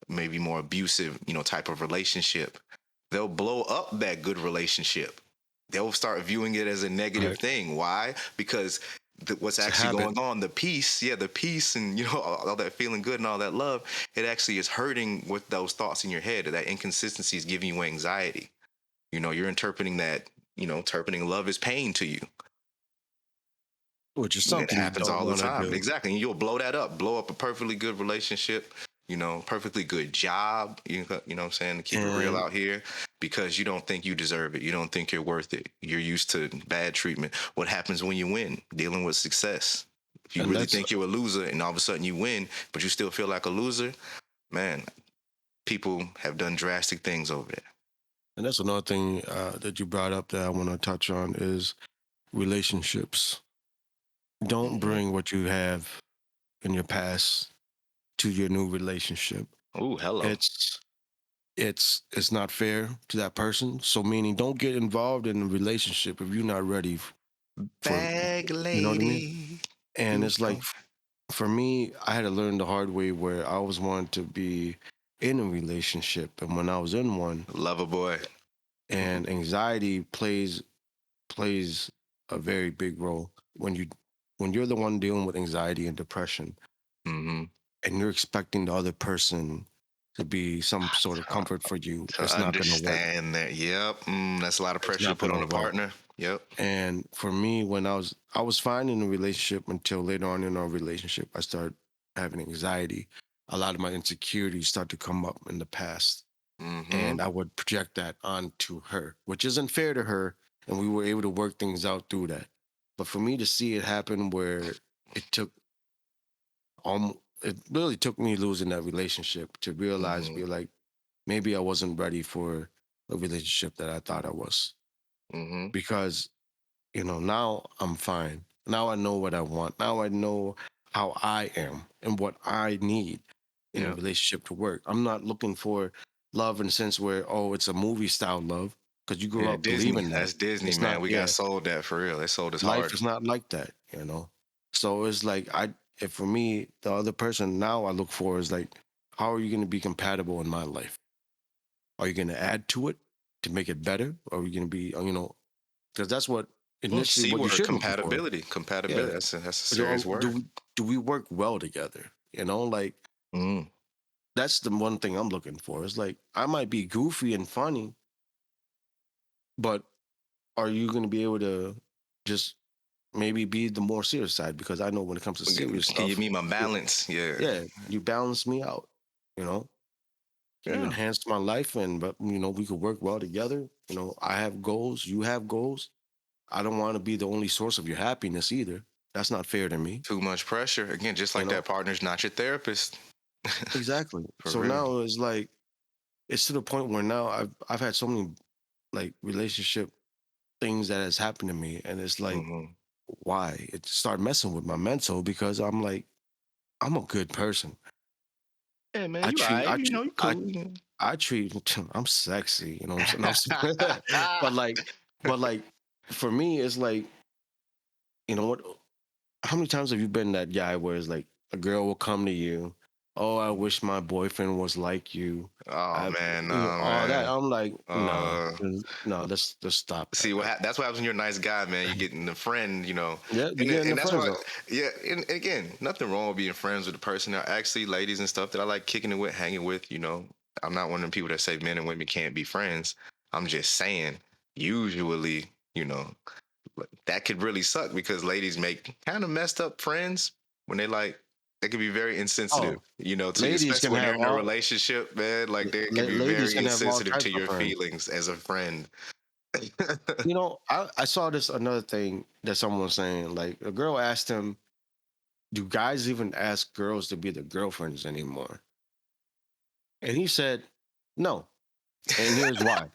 maybe more abusive, type of relationship, they'll blow up that good relationship. They'll start viewing it as a negative Right. thing. Why? Because what's It's a actually habit. going on, the peace, yeah, the peace, and all that feeling good and all that love, it actually is hurting with those thoughts in your head. That inconsistency is giving you anxiety. You're interpreting that, interpreting love as pain to you. Which is It something you happens don't all the want to time. do. Exactly. And you'll blow that up, blow up a perfectly good relationship, perfectly good job. You know what I'm saying? To keep it real And out here, because you don't think you deserve it. You don't think you're worth it. You're used to bad treatment. What happens when you win? Dealing with success. If you and really that's think you're a loser and all of a sudden you win, but you still feel like a loser, man, people have done drastic things over there. and that's another thing that you brought up that I want to touch on is relationships. Don't Hmm. bring what you have in your past to your new relationship. Ooh, hello. It's it's not fair to that person. So meaning don't get involved in a relationship if you're not ready for, Bag you know what I mean? lady. And You it's like for me, I had to learn the hard way where I always wanted to be in a relationship, and when I was in one, lover boy. and anxiety plays a very big role when you're the one dealing with anxiety and depression, Hmm. and you're expecting the other person to be some sort of comfort for you. To It's not going to work. understand that. Yep. That's a lot of It's pressure to not put going on to a work. partner. Yep. And for me, when I was fine in a relationship until later on in our relationship, I started having anxiety. A lot of my insecurities start to come up in the past, Hmm. and I would project that onto her, which isn't fair to her. And we were able to work things out through that. But for me to see it happen where it took it really took me losing that relationship to realize, Hmm. be like, maybe I wasn't ready for a relationship that I thought I was. Hmm. Because now I'm fine. Now I know what I want. Now I know how I am and what I need in a Yep. relationship to work. I'm not looking for love in the sense where, oh, it's a movie style love because you grew Yeah, up Disney. believing that. That's Disney, It's man. not, We got yeah, sold that for real. They sold us life hard. is not like that. So it's like, if for me, the other person now I look for is like, how are you going to be compatible in my life? Are you going to add to it to make it better? Or are you going to be, because that's what initially C what you word, should look for. compatibility. Compatibility. Yeah. That's a serious Do word. we work well together? Like Mm. that's the one thing I'm looking for. It's like I might be goofy and funny, but are you going to be able to just maybe be the more serious side? Because I know when it comes to serious Can you stuff, meet my you- balance? Yeah. yeah, you balance me out. You know, you Yeah. enhance my life, and but we could work well together. I have goals, you have goals. I don't want to be the only source of your happiness either. That's not fair to me. Too much pressure. Again, just You like know that partner's not your therapist. exactly. For So real. now it's like it's to the point where now I've had so many like relationship things that has happened to me, and it's like, Hmm. why? It started messing with my mental because I'm like, I'm a good person. Yeah, man, I you treat alright. I You treat know, you I cool. You I treat I'm sexy, you know what I'm saying? but like but like for me it's like, you know what, how many times have you been that guy where it's like a girl will come to you, oh, I wish my boyfriend was like you. Oh I, man, you know, nah, all that. man. I'm like, no, Uh, no, let's stop that. See that's what happens when you're a nice guy, man. You getting the friend, you know, Yeah, you and get in the that's friend why, zone. yeah. And again, nothing wrong with being friends with the person. There are actually ladies and stuff that I like kicking it with, hanging with. You know, I'm not one of them people that say men and women can't be friends. I'm just saying, usually, you know, that could really suck because ladies make kind of messed up friends when they can be very insensitive, Oh, you know, to you, ladies especially can when they're have in a all relationship, man. Like they can be ladies very can have all insensitive types to of your friends. feelings as a friend. You know, I saw this another thing that someone was saying. Like a girl asked him, "Do guys even ask girls to be their girlfriends anymore?" And he said, "No." And here's why. Wait,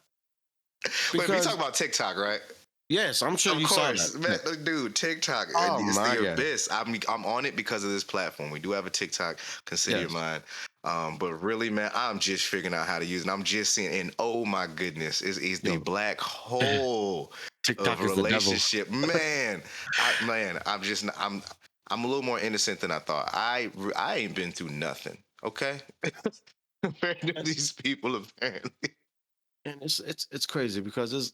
but you talk Because about TikTok, right? yes, I'm sure Of you saw that. course, man, Yeah. look, dude. TikTok, Oh it's my the god. abyss. I'm on it because of this platform. We do have a TikTok. Consider your Yes. mind. But really, man, I'm just figuring out how to use it. And I'm just seeing, and oh my goodness, is the Yo, black hole of TikTok is the devil. relationship, man. I'm a little more innocent than I thought. I ain't been through nothing. Okay, compared to these people, apparently. And it's crazy because it's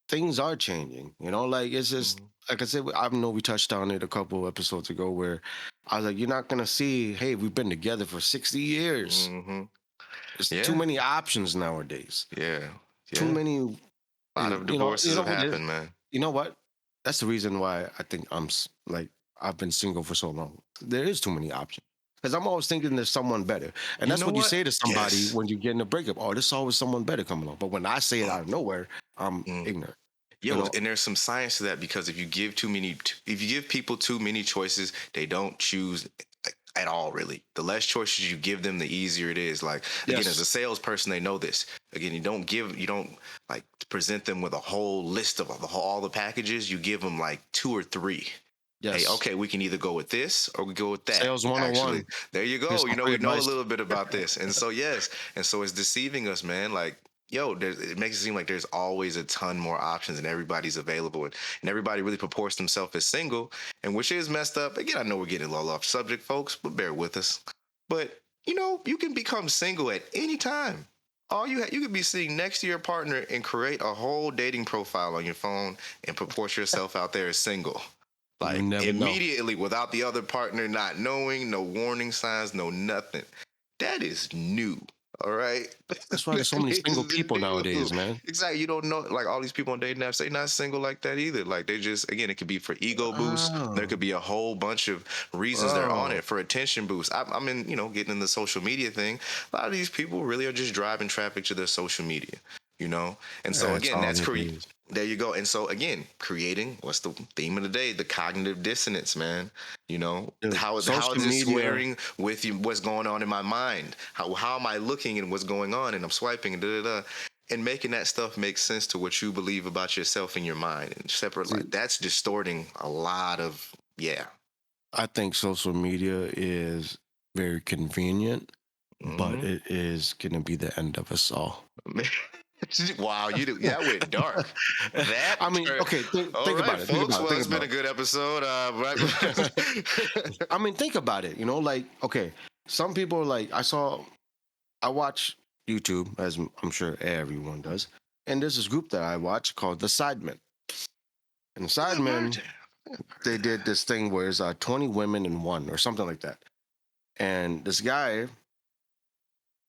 things are changing. You know, like it's just Mhm. like I said. I know we touched on it a couple episodes ago where I was like, you're not gonna see. Hey, we've been together for 60 years. Hmm. There's too Yeah, many options nowadays. yeah, Too yeah. many. A lot of You divorces know have what? happened, man. You know what? That's the reason why I think like I've been single for so long. There is too many options. Because I'm always thinking there's someone better. And You that's know what you what? say to somebody Yes. when you get in a breakup. Oh, there's always someone better coming along. But when I say it out of nowhere, I'm Mm. ignorant. You Yo, know, and there's some science to that because if you give people too many choices, they don't choose at all, really. The less choices you give them, the easier it is. Like, again, as yes, a salesperson, they know this. Again, you don't like present them with a whole list of all the packages. You give them like two or three. Hey, yes. okay, we can either go with this or we go with that. Sales Actually, 101. there you Here's go. You some know, free we know a advice. little bit about this. And so, yes. And so it's deceiving us, man. Like, yo, it makes it seem like there's always a ton more options and everybody's available. And everybody really purports themselves as single, and which is messed up. Again, I know we're getting a little off subject, folks, but bear with us. But, you know, you can become single at any time. You could be sitting next to your partner and create a whole dating profile on your phone and purport yourself out there as single. You Like never know. immediately without the other partner not knowing, no warning signs, no nothing. That is new. All right. That's why there's so That many single is people new. nowadays, man. Exactly. You don't know, like all these people on dating apps, they not single like that either. Like they just, again, it could be for ego boost. There Oh, could be a whole bunch of reasons they're on oh. it for attention boost. I'm in, getting in the social media thing. A lot of these people really are just driving traffic to their social media, you know? And so That's again, all it is. there you go. And so again, creating what's the theme of the day? The cognitive dissonance, man. You know, Dude, how social is this media. squaring with what's going on in my mind? How am I looking and what's going on? And I'm swiping and da da da. And making that stuff make sense to what you believe about yourself in your mind and separate life. See, That's distorting a lot of yeah. I think social media is very convenient, but Hmm. it is going to be the end of us all. Wow, that went dark. That I mean, turned, okay, all think right, about it. Think folks. about it. Well, Think it's been about a good episode. it. I mean, think about it. You know, like, okay, some people are like, I watch YouTube, as I'm sure everyone does. And there's this group that I watch called The Sidemen. And the I've heard Sidemen, that. I've heard they of did this thing where it's 20 women in one or something like that. And this guy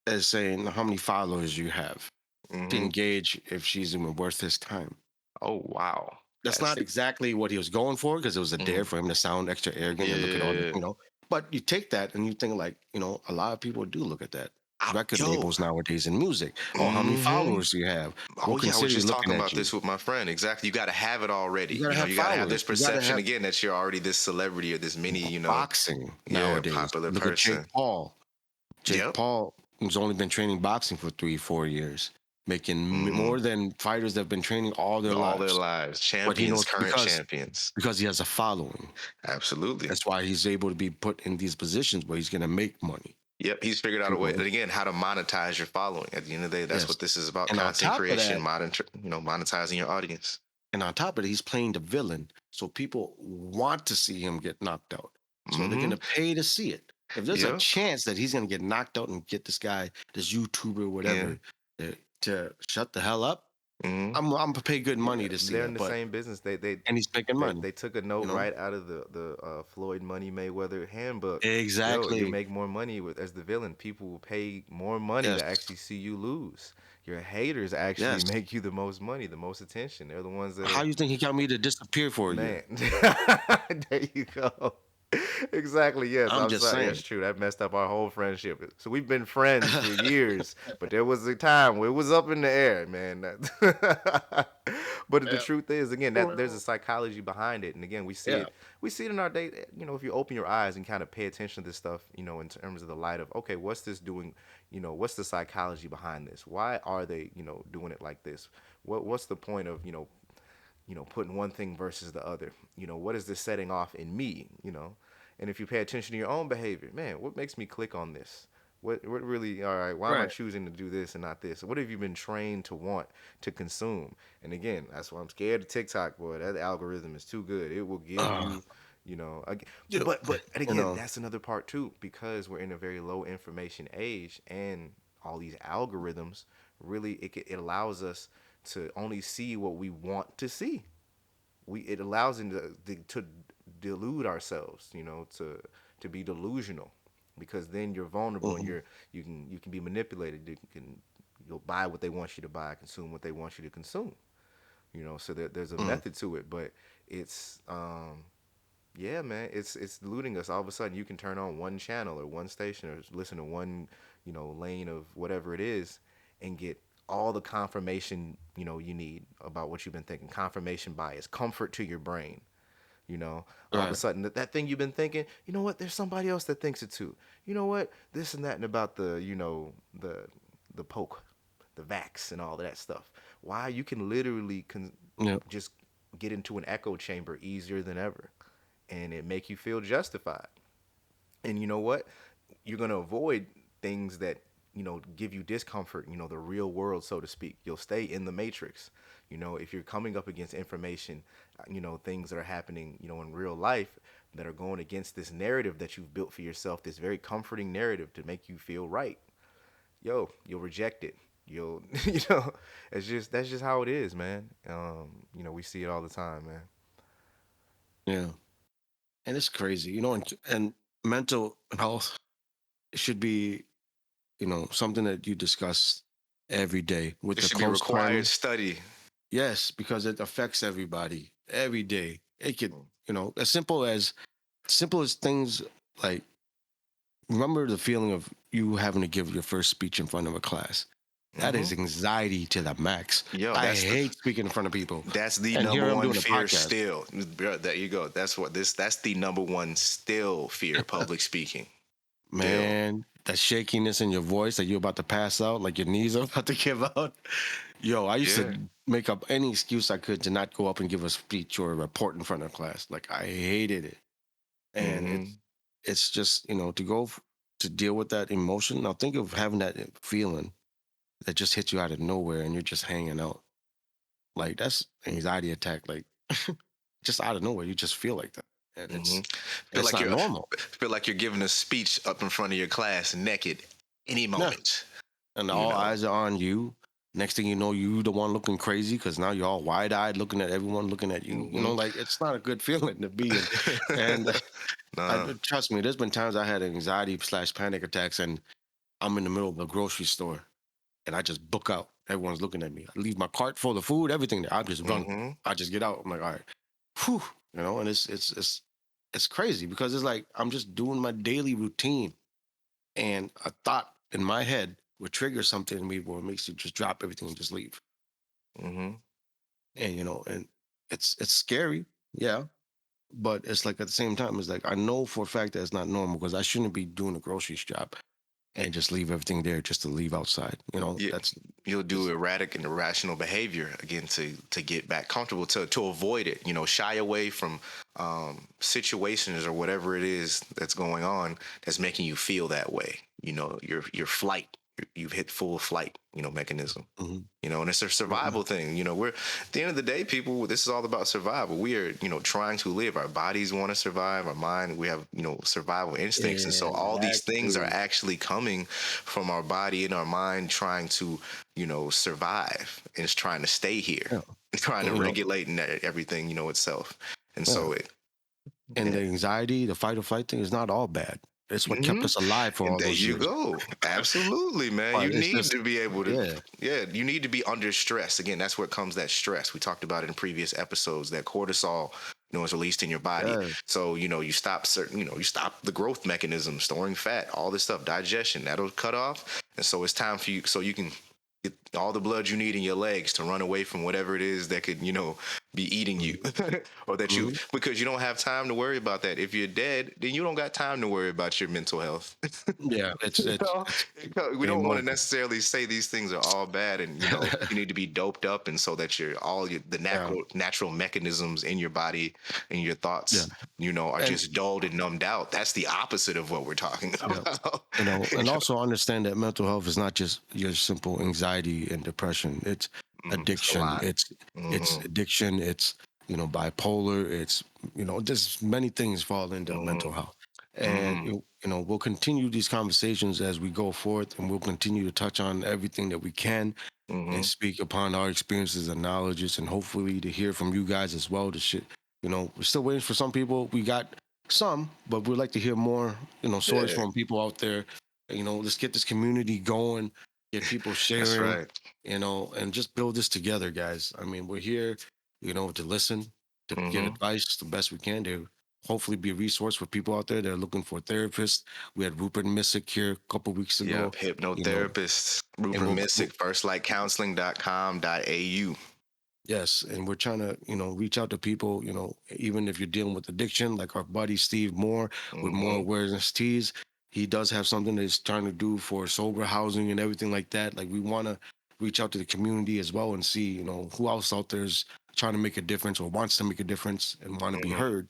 is saying how many followers you have that. to Hmm. engage if she's even worth his time. Oh wow, That's that's not exactly what he was going for because it was a dare mm, for him to sound extra arrogant and look at all the, yeah. But you take that and you think like, a lot of people do look at that. Record Yo. labels nowadays in music. Oh, how many Hmm. followers do you have? Oh We'll yeah, I was consider just looking talking at about you. this with my friend. Exactly. You got to have it already. You gotta have You got to have this followers. You gotta perception have again that you're already this celebrity or this mini, boxing yeah, nowadays. popular Look at person. Jake Paul. Jake Yep. Paul. who's only been training boxing for 3, 4 years, making Hmm. more than fighters that have been training all their All their lives. lives, But he champions, knows current champions. because he has a following. Absolutely. That's why he's able to be put in these positions where he's going to make money. Yep, he's figured out a way. You And know? again, how to monetize your following. At the end of the day, that's Yes. what this is about: And on content top of creation, that, monetizing your audience. he's playing the villain. So people want to see him get knocked out. So they're going Hmm. to pay to see it. If there's a Yep. chance that he's going to get knocked out and get this guy, this YouTuber, Yeah. whatever, to shut the hell up, Hmm. I'm gonna pay good money Yeah, to see they're in that. the But same business. and he's making money, They took a you note know. right out of the Floyd Money Mayweather handbook. Yo, you Exactly. make more money with as the villain. People will pay more money Yes. to actually see you lose. Your haters actually Yes. make you the most money, the most attention. They're the ones that How are you think he got me to disappear for a man. year? There you go. Exactly. Yes, I'm I'm just sorry. That's saying. true. That messed up our whole friendship. So we've been friends for years, but there was a time where it was up in the air, man. But the Yeah. truth is, again, that there's a Well, psychology behind it, and again, we see yeah. it. We see it in our day. You know, if you open your eyes and kind of pay attention to this stuff, you know, in terms of the light of, okay, what's this doing? You know, what's the psychology behind this? Why are they, you know, doing it like this? What's the point of, putting one thing versus the other? You know, what is this setting off in me? You know, and if you pay attention to your own behavior, man, what makes me click on this? What really, all right, why am I Right. choosing to do this and not this? What have you been trained to want to consume? And again, that's why I'm scared of TikTok, boy. That algorithm is too good. It will give Uh, you, you, but and you again, know. that's another part too, because we're in a very low information age, and all these algorithms really it allows us to only see what we want to see. It allows him to delude ourselves, to be delusional, because then you're vulnerable and Mhm. you can be manipulated. You'll buy what they want you to buy, consume what they want you to consume. So there's a Mm. method to it, but it's yeah, man, it's deluding us. All of a sudden, you can turn on one channel or one station or listen to one, lane of whatever it is, and get all the confirmation you need about what you've been thinking. Confirmation bias, comfort to your brain. All of a Right. sudden, that thing you've been thinking, you know what? There's somebody else that thinks it too. You know what? This and that, and about the poke, the vax, and all of that stuff. Why you can literally Yeah. just get into an echo chamber easier than ever, and it make you feel justified. And you know what? You're gonna avoid things that give you discomfort. The real world, so to speak. You'll stay in the matrix. If you're coming up against information, things that are happening, in real life that are going against this narrative that you've built for yourself, this very comforting narrative to make you feel right. You'll reject it. You'll, that's just how it is, man. We see it all the time, man. Yeah. And it's crazy, and mental health should be, something that you discuss every day with It a should be close required friend. study. Yes, because it affects everybody every day. It could, as simple as things like, remember the feeling of you having to give your first speech in front of a class. That Hmm. is anxiety to the max. Yo, I hate speaking in front of people. that's the And number here I'm one doing a fear podcast. still. Bro, there you go. That's the number one still fear: public speaking. Still. Man, that shakiness in your voice that you're about to pass out, like your knees are about to give out. Yo, I used Yeah. to make up any excuse I could to not go up and give a speech or a report in front of class. Like I hated it. And it's Hmm. it's just, to to deal with that emotion. Now think of having that feeling that just hits you out of nowhere and you're just hanging out. Like that's anxiety attack. Like just out of nowhere, you just feel like that. And Hmm. Feel it's like not you're normal. feel like you're giving a speech up in front of your class naked any Yeah. moment. And You all know. eyes are on you. Next thing you know, you the one looking crazy because now you're all wide eyed looking at everyone looking at you. Hmm. Like it's not a good feeling to be in. And Nah. trust me, there's been times I had anxiety/panic attacks, and I'm in the middle of a grocery store, and I just book out. Everyone's looking at me. I leave my cart full of food, everything there. I just run. Hmm. I just get out. I'm like, all right, whew, and it's crazy because it's like I'm just doing my daily routine, and a thought in my head would trigger something in me where it makes you just drop everything and just leave. Hmm. And and it's scary, yeah. But it's like at the same time, it's like I know for a fact that it's not normal because I shouldn't be doing a grocery shop. and just leave everything there just to leave outside. Yeah, That's you'll do just, erratic and irrational behavior again to get back comfortable, to avoid it. Shy away from situations or whatever it is that's going on that's making you feel that way. Your flight. You've hit full flight. Mechanism. mhm. And it's a survival thing. We're at the end of the day, people. This is all about survival. We are, trying to live. Our bodies want to survive. Our mind, we have, survival instincts, and so all these things are Exactly. actually coming from our body and our mind, trying to, survive, and it's trying to stay here, Yeah. trying to And, regulate and everything, itself. And yeah. so it, And yeah. the anxiety, the fight or flight thing is not all bad. It's what kept hmm us alive for And all there those you years. go. Absolutely, man. You But it's need just, to be able to, yeah, yeah, you need to be under stress. Again, that's where comes that stress. We talked about it in previous episodes, that cortisol, is released in your body. yeah, So, you stop you stop the growth mechanism, storing fat, all this stuff, digestion, that'll cut off. And so it's time for you, so you can get all the blood you need in your legs to run away from whatever it is that could, be eating you, mhm, or that mhm. because you don't have time to worry about that. If you're dead, then you don't got time to worry about your mental health. Yeah, it's You it's know, it's we way don't want more. to necessarily say these things are all bad, and you need to be doped up, and so that the Yeah, natural mechanisms in your body and your yeah, thoughts, are and just dulled and numbed out. That's the opposite of what we're talking yeah, about. and also understand that mental health is not just your simple anxiety and depression. It's It's a addiction. lot. It's Hmm. addiction. It's bipolar. It's just many things fall into mental Hmm. health. And Hmm. we'll continue these conversations as we go forth, and we'll continue to touch on everything that we can and Hmm. speak upon our experiences and knowledges, and hopefully to hear from you guys as well. To shit, we're still waiting for some people. We got some, but we'd like to hear more, stories Yeah, from people out there. Let's get this community going, get people that's sharing, right. and just build this together, guys. I mean, we're here, to listen, to get Hmm. advice the best we can, to hopefully be a resource for people out there that are looking for therapists. We had Rupert Missick here a couple weeks ago, Yep, you know, hypnotherapist, and Rupert Missick, firstlightcounseling.com.au. yes, and we're trying to, reach out to people, even if you're dealing with addiction, like our buddy Steve Moore with More Hmm. Awareness Teas. He does have something that he's trying to do for sober housing and everything like that. Like, we want to reach out to the community as well and see, who else out there is trying to make a difference or wants to make a difference and want to be Hmm. heard.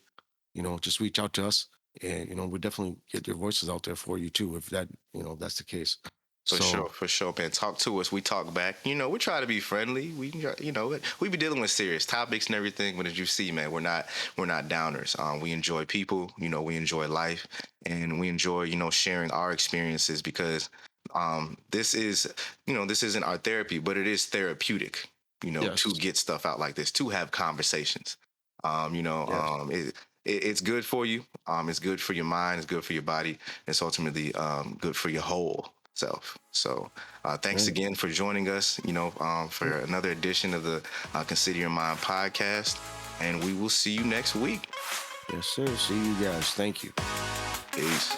Just reach out to us, and we'll definitely get your voices out there for you too, if that's the case. So For sure, man. Talk to us. We talk back. We try to be friendly. We be dealing with serious topics and everything, but as you see, man, we're not downers. We enjoy people. We enjoy life, and we enjoy, sharing our experiences because this isn't our therapy, but it is therapeutic. To yes, get stuff out like this, to have conversations. Um, you know, yes, um, it, it's good for you. It's good for your mind. It's good for your body. It's ultimately good for your whole self. So thanks yeah, again for joining us, yeah. for another edition of the Consider Your Mind podcast. And we will see you next week. Yes, sir. See you guys. Thank you. Peace.